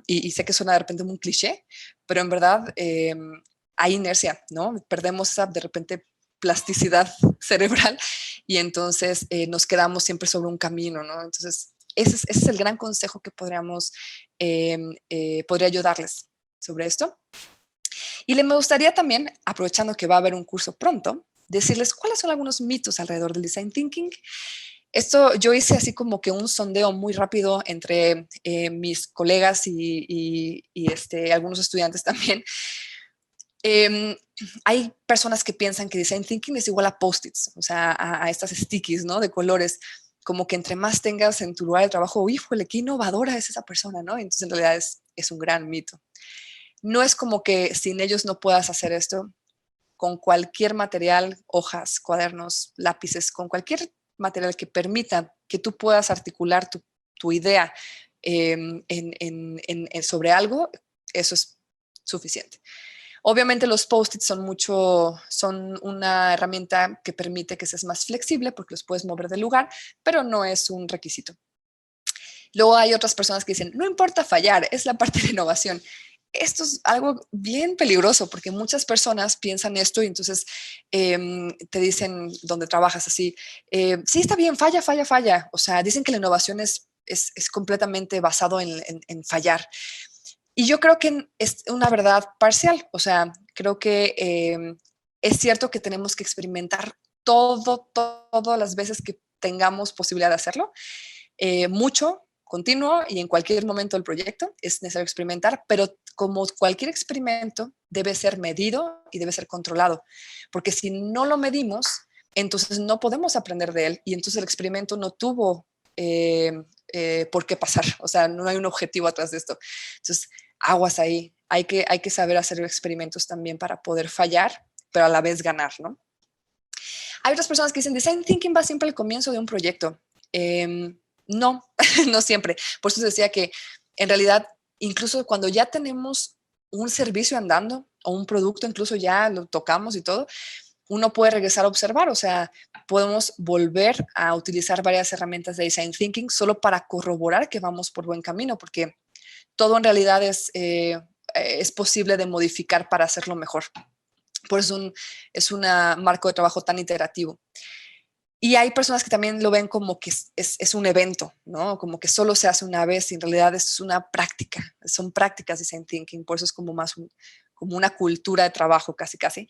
y sé que suena de repente muy cliché, pero en verdad hay inercia, ¿no? Perdemos esa de repente plasticidad cerebral y entonces nos quedamos siempre sobre un camino, ¿no? Entonces ese es el gran consejo que podría yo darles sobre esto. Y me gustaría también, aprovechando que va a haber un curso pronto, decirles cuáles son algunos mitos alrededor del design thinking. Esto yo hice así como que un sondeo muy rápido entre mis colegas y algunos estudiantes también. Hay personas que piensan que design thinking es igual a post-its, o sea, a estas stickies, ¿no? De colores, como que entre más tengas en tu lugar de trabajo, híjole, qué innovadora es esa persona, ¿no? Entonces en realidad es un gran mito. No es como que sin ellos no puedas hacer esto. Con cualquier material, hojas, cuadernos, lápices, con cualquier material que permita que tú puedas articular tu idea sobre algo, eso es suficiente. Obviamente los post-its son una herramienta que permite que seas más flexible porque los puedes mover de lugar, pero no es un requisito. Luego hay otras personas que dicen, no importa fallar, es la parte de innovación. Esto es algo bien peligroso porque muchas personas piensan esto y entonces te dicen donde trabajas así, sí, está bien, falla, falla, falla. O sea, dicen que la innovación es completamente basado en fallar. Y yo creo que es una verdad parcial. O sea, creo que es cierto que tenemos que experimentar todas las veces que tengamos posibilidad de hacerlo, mucho, continuo y en cualquier momento del proyecto es necesario experimentar, pero como cualquier experimento debe ser medido y debe ser controlado, porque si no lo medimos, entonces no podemos aprender de él y entonces el experimento no tuvo por qué pasar, o sea, no hay un objetivo atrás de esto. Entonces, aguas ahí, hay que saber hacer experimentos también para poder fallar, pero a la vez ganar, ¿no? Hay otras personas que dicen, design thinking va siempre al comienzo de un proyecto. No, no siempre. Por eso decía que en realidad, incluso cuando ya tenemos un servicio andando o un producto, incluso ya lo tocamos y todo, uno puede regresar a observar. O sea, podemos volver a utilizar varias herramientas de design thinking solo para corroborar que vamos por buen camino, porque todo en realidad es posible de modificar para hacerlo mejor. Por eso es un marco de trabajo tan iterativo. Y hay personas que también lo ven como que es un evento, ¿no? Como que solo se hace una vez y en realidad es una práctica. Son prácticas de design thinking, por eso es como más como una cultura de trabajo casi, casi.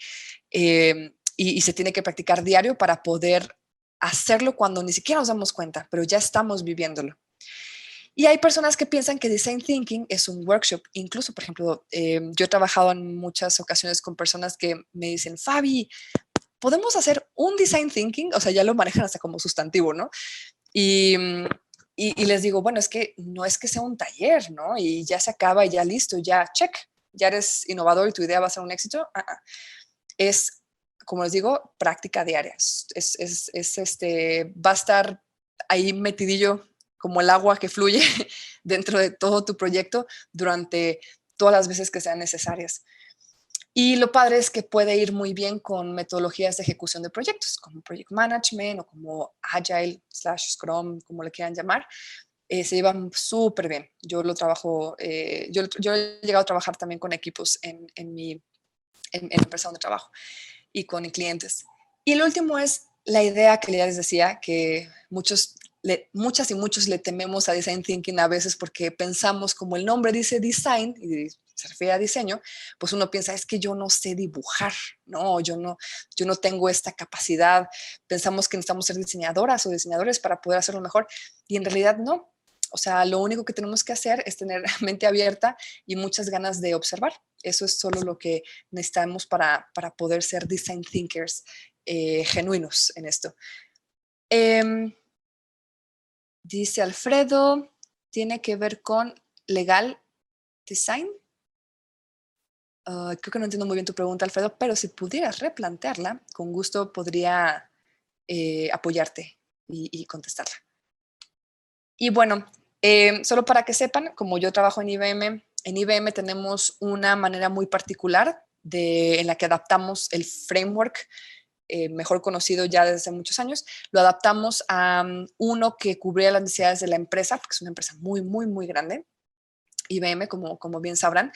Y se tiene que practicar diario para poder hacerlo cuando ni siquiera nos damos cuenta, pero ya estamos viviéndolo. Y hay personas que piensan que design thinking es un workshop. Incluso, por ejemplo, yo he trabajado en muchas ocasiones con personas que me dicen, Fabi, ¿podemos hacer un design thinking? O sea, ya lo manejan hasta como sustantivo, ¿no? Y y les digo, bueno, es que no es que sea un taller, ¿no? Y ya se acaba y ya listo, ya check, ya eres innovador y tu idea va a ser un éxito. Es, como les digo, práctica diaria. Va a estar ahí metidillo como el agua que fluye dentro de todo tu proyecto durante todas las veces que sean necesarias. Y lo padre es que puede ir muy bien con metodologías de ejecución de proyectos, como Project Management o como Agile / Scrum, como le quieran llamar. Se llevan súper bien. Yo lo trabajo, yo he llegado a trabajar también con equipos en la empresa donde trabajo y con clientes. Y el último es la idea que ya les decía, que muchas y muchos le tememos a design thinking a veces porque pensamos, como el nombre dice design y se refiere a diseño, pues uno piensa, es que yo no sé dibujar, no, yo no tengo esta capacidad. Pensamos que necesitamos ser diseñadoras o diseñadores para poder hacerlo mejor y en realidad no. O sea, lo único que tenemos que hacer es tener mente abierta y muchas ganas de observar. Eso es solo lo que necesitamos para poder ser design thinkers genuinos en esto. Dice Alfredo, tiene que ver con legal design. Creo que no entiendo muy bien tu pregunta, Alfredo, pero si pudieras replantearla, con gusto podría apoyarte y contestarla. Y bueno, solo para que sepan, como yo trabajo en IBM tenemos una manera muy particular en la que adaptamos el framework mejor conocido ya desde muchos años, lo adaptamos a uno que cubría las necesidades de la empresa, porque es una empresa muy, muy, muy grande, IBM, como bien sabrán,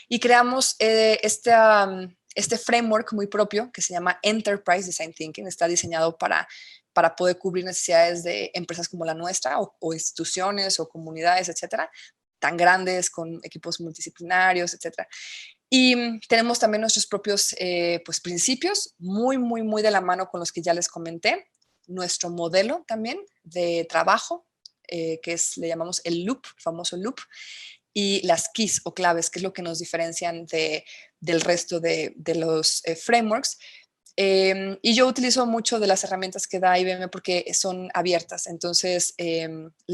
y creamos este framework muy propio que se llama Enterprise Design Thinking. Está diseñado para poder cubrir necesidades de empresas como la nuestra o instituciones o comunidades, etcétera, tan grandes, con equipos multidisciplinarios, etcétera. Y tenemos también nuestros propios pues, principios, muy, muy, muy de la mano con los que ya les comenté. Nuestro modelo también de trabajo, le llamamos el loop, el famoso loop, y las keys o claves, que es lo que nos diferencian del resto de los frameworks. Y yo utilizo mucho de las herramientas que da IBM porque son abiertas, entonces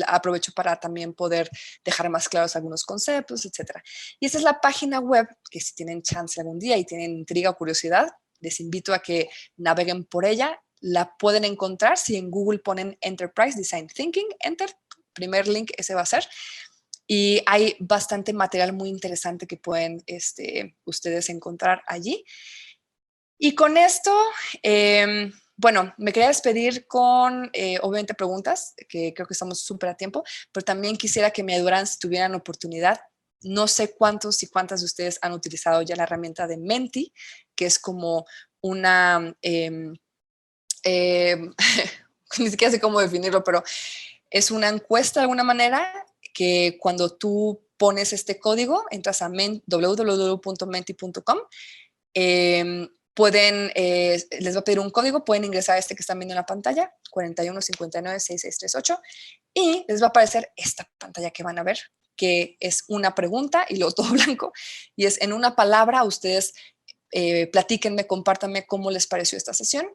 aprovecho para también poder dejar más claros algunos conceptos, etcétera. Y esta es la página web que si tienen chance algún día y tienen intriga o curiosidad, les invito a que naveguen por ella. La pueden encontrar si en Google ponen Enterprise Design Thinking, Enter, primer link ese va a ser. Y hay bastante material muy interesante que pueden ustedes encontrar allí. Y con esto, bueno, me quería despedir con, obviamente, preguntas, que creo que estamos súper a tiempo, pero también quisiera que me ayudaran si tuvieran oportunidad. No sé cuántos y cuántas de ustedes han utilizado ya la herramienta de Menti, que es como una, ni siquiera sé cómo definirlo, pero es una encuesta de alguna manera que cuando tú pones este código, entras a www.menti.com, les va a pedir un código, pueden ingresar este que están viendo en la pantalla, 41596638, y les va a aparecer esta pantalla que van a ver, que es una pregunta y luego todo blanco, y es en una palabra, ustedes platíquenme, compártanme cómo les pareció esta sesión.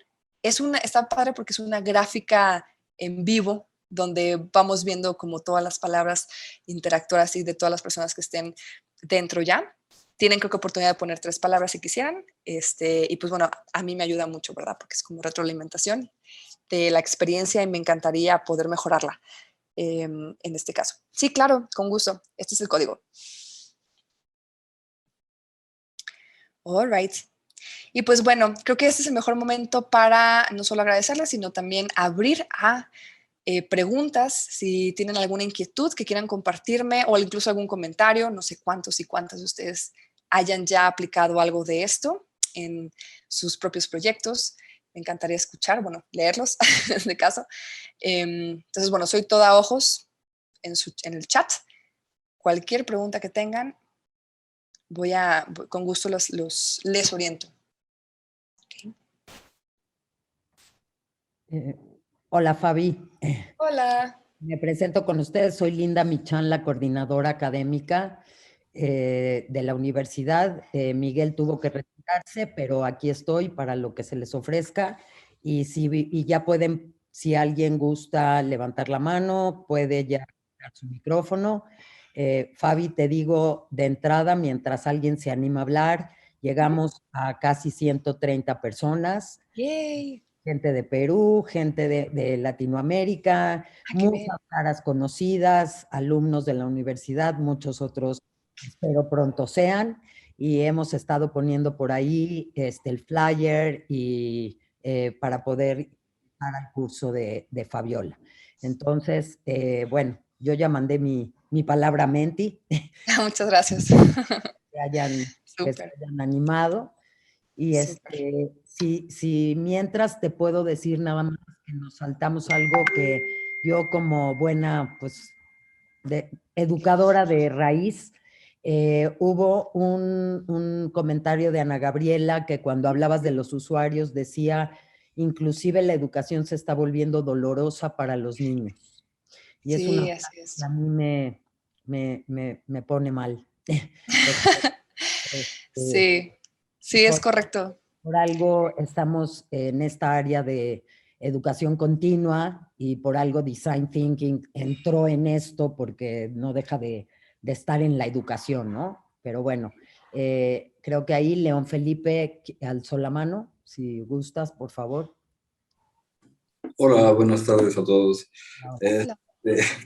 Está padre porque es una gráfica en vivo, donde vamos viendo como todas las palabras interactuar así de todas las personas que estén dentro ya. Tienen creo que oportunidad de poner 3 palabras si quisieran. Y pues bueno, a mí me ayuda mucho, ¿verdad? Porque es como retroalimentación de la experiencia y me encantaría poder mejorarla en este caso. Sí, claro, con gusto. Este es el código. All right. Y pues bueno, creo que este es el mejor momento para no solo agradecerles, sino también abrir a preguntas, si tienen alguna inquietud que quieran compartirme o incluso algún comentario. No sé cuántos y cuántas de ustedes hayan ya aplicado algo de esto en sus propios proyectos. Me encantaría escuchar, bueno, leerlos en este caso. Entonces, bueno, soy toda ojos en el chat. Cualquier pregunta que tengan, con gusto les oriento. Okay.
Hola, Fabi.
Hola.
Me presento con ustedes. Soy Linda Michan, la coordinadora académica de la universidad. Miguel tuvo que retirarse, pero aquí estoy para lo que se les ofrezca. Y ya pueden si alguien gusta levantar la mano, puede ya dar su micrófono. Fabi, te digo de entrada, mientras alguien se anima a hablar, llegamos a casi 130 personas.
¡Yay!
Gente de Perú, gente de Latinoamérica, muchas caras conocidas, alumnos de la universidad, muchos otros espero pronto sean, y hemos estado poniendo por ahí el flyer y para poder dar al curso de Fabiola. Entonces, bueno, yo ya mandé mi palabra Menti.
Muchas gracias.
Que se hayan animado. Y si mientras te puedo decir nada más que nos saltamos algo que yo como buena, pues, educadora de raíz, hubo un comentario de Ana Gabriela que cuando hablabas de los usuarios decía, inclusive la educación se está volviendo dolorosa para los niños. Y es una cosa que a mí me pone mal.
Sí, sí, es correcto.
Por algo estamos en esta área de educación continua y por algo Design Thinking entró en esto porque no deja de estar en la educación, ¿no? Pero bueno, creo que ahí León Felipe alzó la mano, si gustas, por favor.
Hola, buenas tardes a todos.
Hola.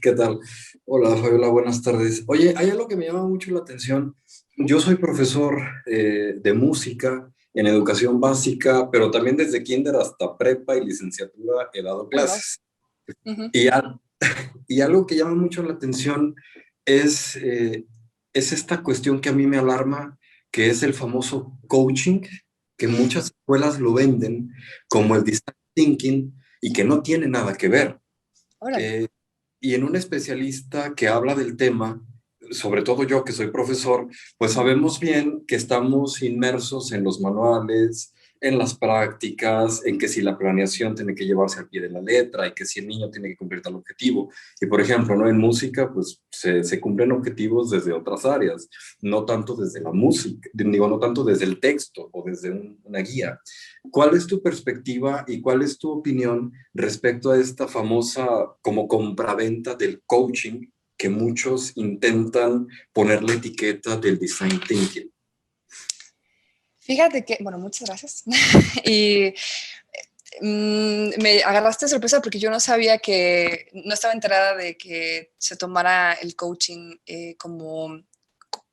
¿Qué tal? Hola, Fabiola, buenas tardes. Oye, hay algo que me llama mucho la atención. Yo soy profesor de música en educación básica, pero también desde kinder hasta prepa y licenciatura he dado clases. Y, y algo que llama mucho la atención es esta cuestión que a mí me alarma, que es el famoso coaching, que muchas escuelas lo venden como el design thinking y que no tiene nada que ver. Y en un especialista que habla del tema, sobre todo yo que soy profesor, pues sabemos bien que estamos inmersos en los manuales, en las prácticas, en que si la planeación tiene que llevarse al pie de la letra y que si el niño tiene que cumplir tal objetivo. Y por ejemplo, ¿no? En música, pues se cumplen objetivos desde otras áreas, no tanto desde la música, digo, no tanto desde el texto o desde una guía. ¿Cuál es tu perspectiva y cuál es tu opinión respecto a esta famosa como compraventa del coaching que muchos intentan ponerle etiqueta del design thinking?
Fíjate que, bueno, muchas gracias. Y me agarraste de sorpresa porque yo no sabía no estaba enterada de que se tomara el coaching como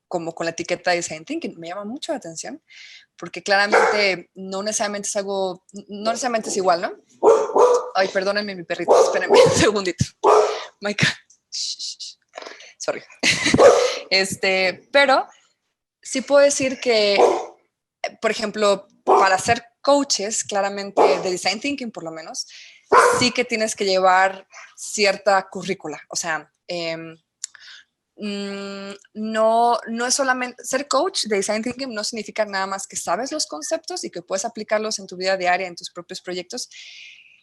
con la etiqueta de design thinking. Me llama mucho la atención porque claramente no necesariamente es igual, ¿no? Ay, perdónenme mi perrito, espérenme un segundito. My God. Sorry. Pero sí puedo decir que, por ejemplo, para ser coaches, claramente de design thinking por lo menos, sí que tienes que llevar cierta currícula. O sea, no es solamente ser coach de design thinking, no significa nada más que sabes los conceptos y que puedes aplicarlos en tu vida diaria, en tus propios proyectos,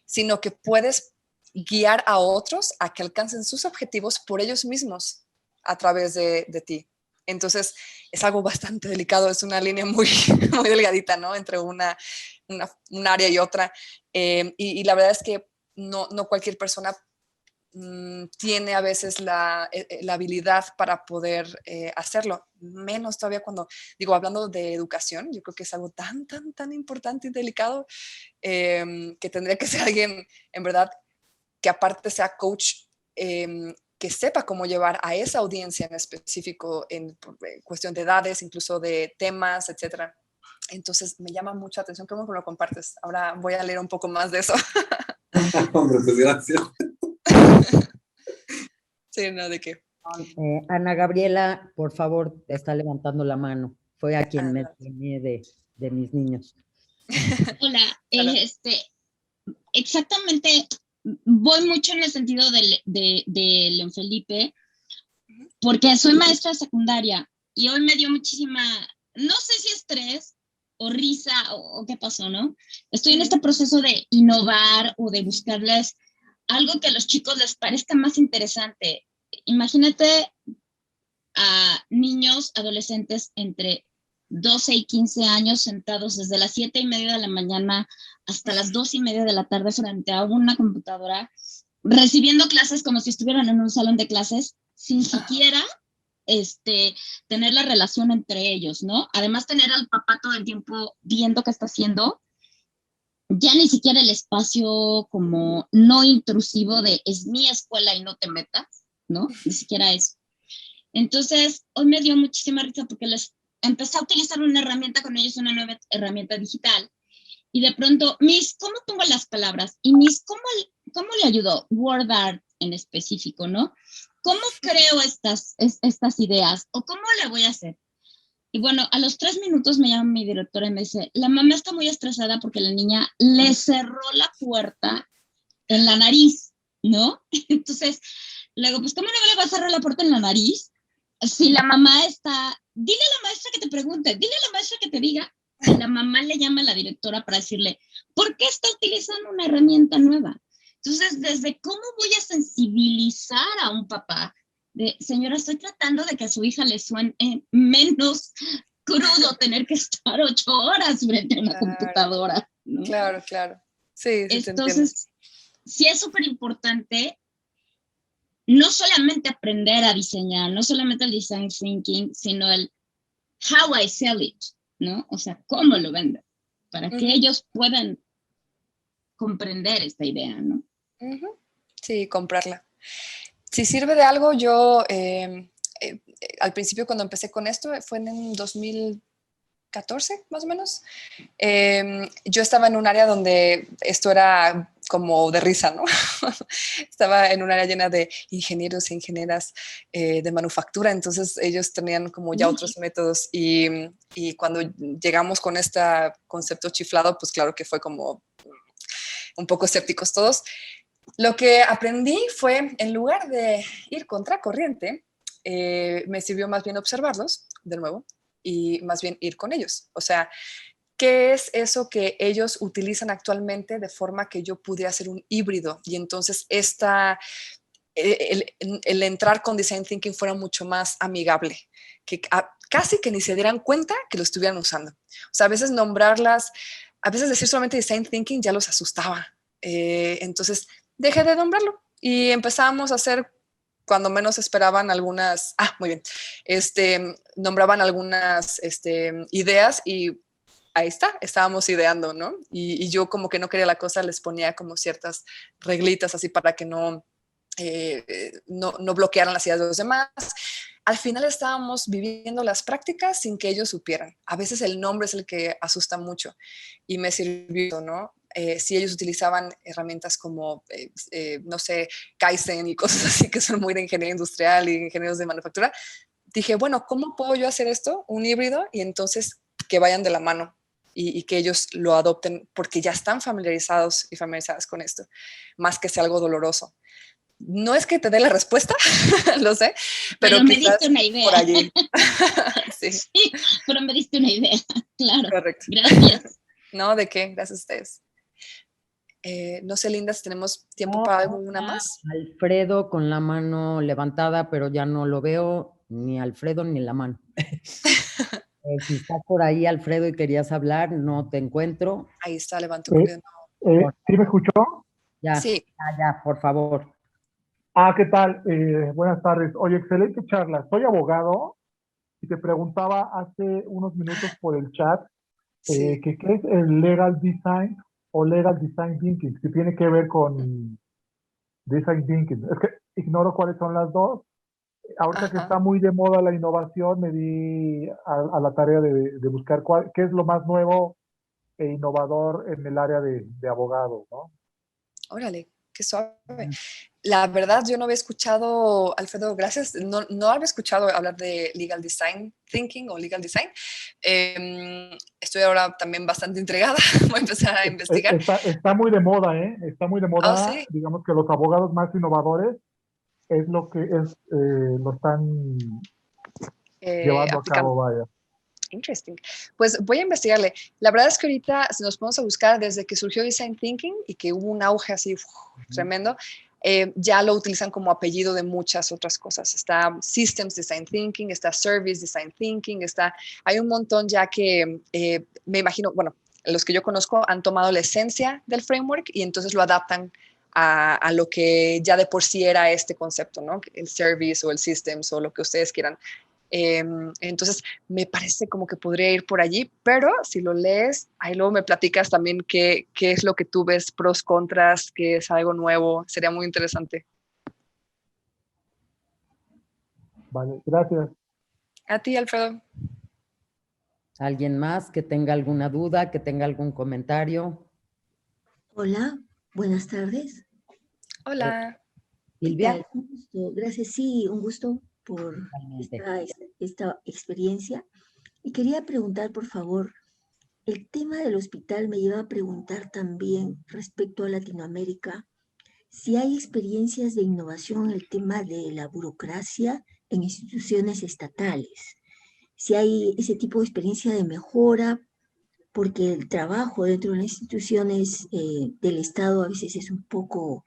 sino que puedes guiar a otros a que alcancen sus objetivos por ellos mismos a través de ti. Entonces, es algo bastante delicado, es una línea muy, muy delgadita, ¿no? Entre un área y otra. Y la verdad es que no cualquier persona tiene a veces la habilidad para poder hacerlo, menos todavía cuando, digo, hablando de educación, yo creo que es algo tan importante y delicado que tendría que ser alguien, en verdad, que aparte sea coach, que sepa cómo llevar a esa audiencia en específico en cuestión de edades, incluso de temas, etcétera. Entonces me llama mucha atención cómo lo compartes. Ahora voy a leer un poco más de eso.
Hombre, pues gracias.
Sí, no, ¿de qué?
Ana Gabriela, por favor, está levantando la mano. Fue a quien me enseñé de mis niños.
Hola, exactamente, voy mucho en el sentido de León Felipe, porque soy maestra de secundaria y hoy me dio muchísima, no sé si estrés o risa o qué pasó, ¿no? Estoy en este proceso de innovar o de buscarles algo que a los chicos les parezca más interesante. Imagínate a niños, adolescentes entre 12 y 15 años sentados desde las 7:30 de la mañana hasta las 2:30 de la tarde frente a una computadora, recibiendo clases como si estuvieran en un salón de clases, sin siquiera tener la relación entre ellos, ¿no? Además, tener al papá todo el tiempo viendo qué está haciendo, ya ni siquiera el espacio como no intrusivo de es mi escuela y no te metas, ¿no? Ni siquiera eso. Entonces, hoy me dio muchísima risa porque les empecé a utilizar una herramienta con ellos, una nueva herramienta digital, y de pronto, Miss, ¿cómo pongo las palabras? Y Miss, ¿cómo le ayudó? Word art en específico, ¿no? ¿Cómo creo estas ideas? ¿O cómo le voy a hacer? Y bueno, a los 3 minutos me llama mi directora y me dice, la mamá está muy estresada porque la niña le cerró la puerta en la nariz, ¿no? Entonces, luego, pues, ¿cómo no le va a cerrar la puerta en la nariz? Si la mamá está, dile a la maestra que te pregunte, dile a la maestra que te diga. Y la mamá le llama a la directora para decirle, ¿por qué está utilizando una herramienta nueva? Entonces, desde cómo voy a sensibilizar a un papá de, señora, estoy tratando de que a su hija le suene menos crudo tener que estar 8 horas frente a una computadora, ¿no?
Claro. Sí, sí,
entonces, sí es súper importante no solamente aprender a diseñar, no solamente el design thinking, sino el how I sell it, ¿no? O sea, cómo lo vendo, para que ellos puedan comprender esta idea, ¿no?
Sí, comprarla. Si sirve de algo, yo al principio cuando empecé con esto, fue en 2014 más o menos, yo estaba en un área donde esto era como de risa, ¿no? Estaba en un área llena de ingenieros e ingenieras de manufactura, entonces ellos tenían como ya otros métodos y cuando llegamos con este concepto chiflado, pues claro que fue como un poco escépticos todos. Lo que aprendí fue, en lugar de ir contracorriente, me sirvió más bien observarlos de nuevo y más bien ir con ellos. O sea, ¿qué es eso que ellos utilizan actualmente de forma que yo pudiera hacer un híbrido? Y entonces el entrar con Design Thinking fuera mucho más amigable, que casi que ni se dieran cuenta que lo estuvieran usando. O sea, a veces nombrarlas, a veces decir solamente Design Thinking ya los asustaba. Entonces dejé de nombrarlo y empezamos a hacer, cuando menos esperaban, algunas, muy bien, nombraban algunas ideas y ahí estábamos ideando, ¿no? Y yo como que no quería la cosa, les ponía como ciertas reglitas así para que no bloquearan las ideas de los demás. Al final estábamos viviendo las prácticas sin que ellos supieran. A veces el nombre es el que asusta mucho y me sirvió, ¿no? Si ellos utilizaban herramientas como, no sé, Kaizen y cosas así que son muy de ingeniería industrial y ingenieros de manufactura, dije, bueno, ¿cómo puedo yo hacer esto? Un híbrido y entonces que vayan de la mano y que ellos lo adopten porque ya están familiarizados y familiarizadas con esto, más que sea algo doloroso. No es que te dé la respuesta, lo sé, pero
me diste una idea.
Por allí.
Sí, pero me diste una idea, claro.
Correcto.
Gracias.
No, ¿de qué? Gracias a ustedes. No sé, Linda, si tenemos tiempo para alguna más.
Alfredo con la mano levantada, pero ya no lo veo, ni Alfredo ni la mano. Si estás por ahí, Alfredo, y querías hablar, no te encuentro.
Ahí está, levanto.
¿Sí me escuchó?
Ya,
sí.
Ya, por favor.
¿Qué tal? Buenas tardes. Oye, excelente charla. Soy abogado y te preguntaba hace unos minutos por el chat
Sí.
¿qué es el legal design o legal design thinking? ¿Qué tiene que ver con design thinking? Es que ignoro cuáles son las dos. Ahorita que está muy de moda la innovación, me di a la tarea de buscar qué es lo más nuevo e innovador en el área de abogado, ¿no?
Órale, qué suave. La verdad, yo no había escuchado, Alfredo, gracias, no había escuchado hablar de legal design thinking o legal design. Estoy ahora también bastante intrigada, voy a empezar a investigar.
Está muy de moda, ¿eh? Está muy de moda.
¿Sí?
Digamos que los abogados más innovadores es lo que lo están llevando a cabo, vaya.
Interesting. Pues voy a investigarle. La verdad es que ahorita, si nos ponemos a buscar desde que surgió Design Thinking y que hubo un auge así tremendo, ya lo utilizan como apellido de muchas otras cosas. Está Systems Design Thinking, está Service Design Thinking, hay un montón ya que me imagino, bueno, los que yo conozco han tomado la esencia del framework y entonces lo adaptan a lo que ya de por sí era este concepto, ¿no? El service o el systems o lo que ustedes quieran. Entonces, me parece como que podría ir por allí, pero si lo lees, ahí luego me platicas también qué es lo que tú ves, pros, contras, qué es algo nuevo. Sería muy interesante.
Vale, gracias.
A ti, Alfredo.
¿Alguien más que tenga alguna duda, que tenga algún comentario?
Hola, buenas tardes.
Hola.
Silvia.
¿Qué tal? Un gusto. Gracias, sí, un gusto por esta experiencia. Y quería preguntar, por favor, el tema del hospital me lleva a preguntar también respecto a Latinoamérica, si hay experiencias de innovación en el tema de la burocracia en instituciones estatales, si hay ese tipo de experiencia de mejora, porque el trabajo dentro de las instituciones del Estado a veces es un poco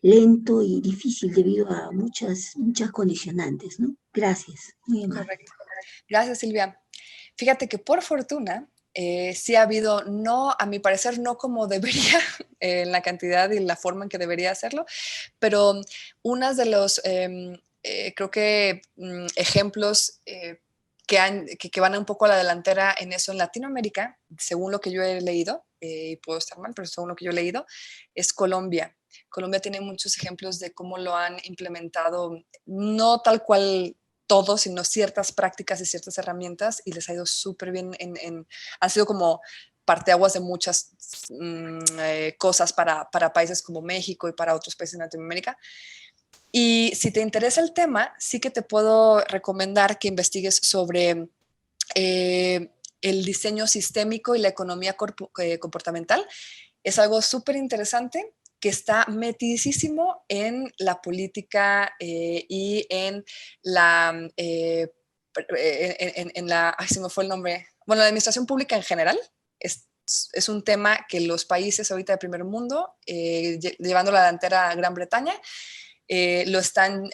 lento y difícil debido a muchas condicionantes, ¿no? Gracias. Muy amable.
Correcto. Gracias, Silvia. Fíjate que por fortuna, sí ha habido, no, a mi parecer, no como debería, en la cantidad y la forma en que debería hacerlo, pero unas de los, creo que ejemplos que van un poco a la delantera en eso en Latinoamérica, según lo que yo he leído, y puedo estar mal, pero según lo que yo he leído, es Colombia. Colombia tiene muchos ejemplos de cómo lo han implementado, no tal cual todo, sino ciertas prácticas y ciertas herramientas, y les ha ido súper bien. Han sido como parteaguas de muchas cosas para países como México y para otros países en Latinoamérica. Y si te interesa el tema, sí que te puedo recomendar que investigues sobre el diseño sistémico y la economía comportamental. Es algo súper interesante que está metidísimo en la política y en la, ay, se me fue el nombre, bueno, la administración pública en general. Es un tema que los países ahorita de primer mundo, llevando la delantera a Gran Bretaña, lo están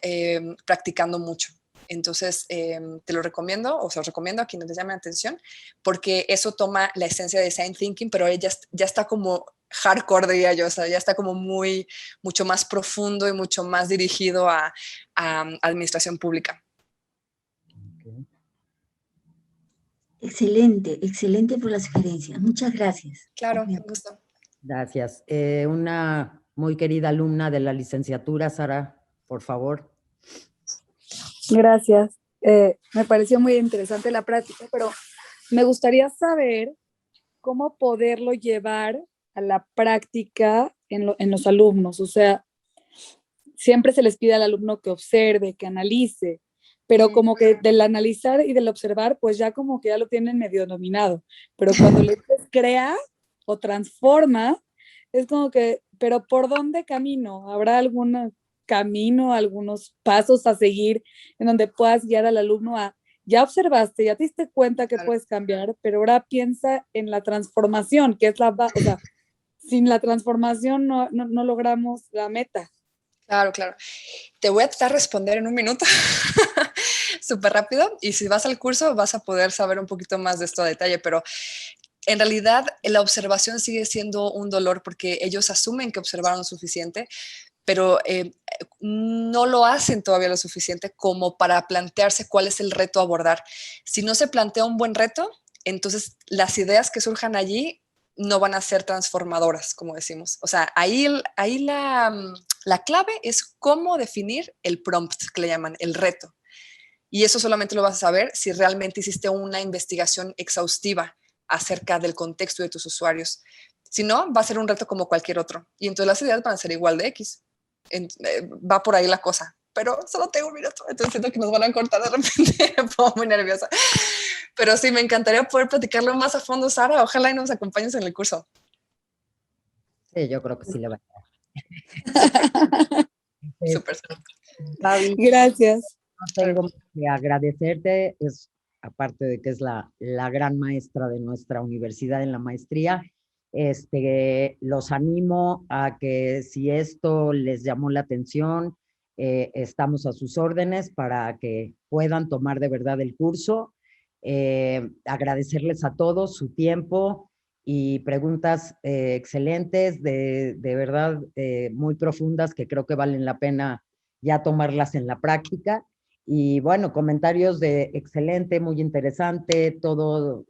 practicando mucho. Entonces, te lo recomiendo, o se lo recomiendo a quienes les llamen la atención, porque eso toma la esencia de Design Thinking, pero ya está como hardcore, diría yo, o sea, ya está como mucho más profundo y mucho más dirigido a administración pública.
Excelente, excelente por la sugerencia. Muchas gracias.
Claro, un gusto.
Gracias. Una muy querida alumna de la licenciatura, Sara, por favor.
Gracias. Me pareció muy interesante la práctica, pero me gustaría saber cómo poderlo llevar a la práctica en los alumnos. O sea, siempre se les pide al alumno que observe, que analice, pero como que del analizar y del observar, pues ya como que ya lo tienen medio dominado. Pero cuando le dices crea o transforma, es como que, pero ¿por dónde camino? ¿Habrá algún camino, algunos pasos a seguir en donde puedas guiar al alumno a, ya observaste, ya te diste cuenta que puedes cambiar, pero ahora piensa en la transformación, que es o sea, sin la transformación no logramos la meta.
Claro, claro. Te voy a tratar de responder en un minuto, súper rápido, y si vas al curso vas a poder saber un poquito más de esto a detalle, pero en realidad la observación sigue siendo un dolor porque ellos asumen que observaron suficiente, pero no lo hacen todavía lo suficiente como para plantearse cuál es el reto a abordar. Si no se plantea un buen reto, entonces las ideas que surjan allí no van a ser transformadoras, como decimos. O sea, ahí la clave es cómo definir el prompt, que le llaman, el reto. Y eso solamente lo vas a saber si realmente hiciste una investigación exhaustiva acerca del contexto de tus usuarios. Si no, va a ser un reto como cualquier otro. Y entonces las ideas van a ser igual de X. Va por ahí la cosa. Pero solo tengo un minuto, entonces siento que nos van a cortar de repente. Me pongo muy nerviosa. Pero sí, me encantaría poder platicarlo más a fondo, Sara. Ojalá y nos acompañes en el curso.
Sí, yo creo que sí le va a dar.
Súper.
Gracias.
No tengo más que agradecerte, aparte de que es la gran maestra de nuestra universidad en la maestría, Los animo a que si esto les llamó la atención, estamos a sus órdenes para que puedan tomar de verdad el curso. Agradecerles a todos su tiempo y preguntas excelentes, de verdad muy profundas, que creo que valen la pena ya tomarlas en la práctica. Y bueno, comentarios de excelente, muy interesante, todo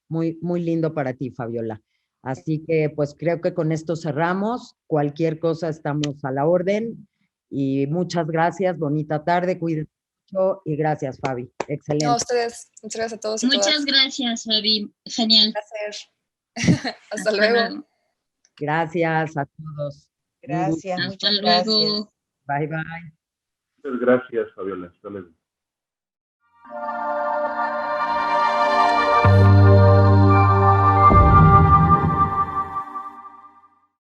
muy, muy lindo para ti, Fabiola. Así que pues creo que con esto cerramos. Cualquier cosa estamos a la orden. Y muchas gracias, bonita tarde, cuídense mucho y gracias, Fabi. Excelente.
No, a ustedes, muchas gracias a todos y
Muchas
todas.
gracias, Fabi. Genial.
Un placer. Hasta luego.
Gracias a todos.
Gracias,
Hasta
muchas
luego.
gracias.
Bye, bye.
Muchas gracias, Fabiola. Hasta luego.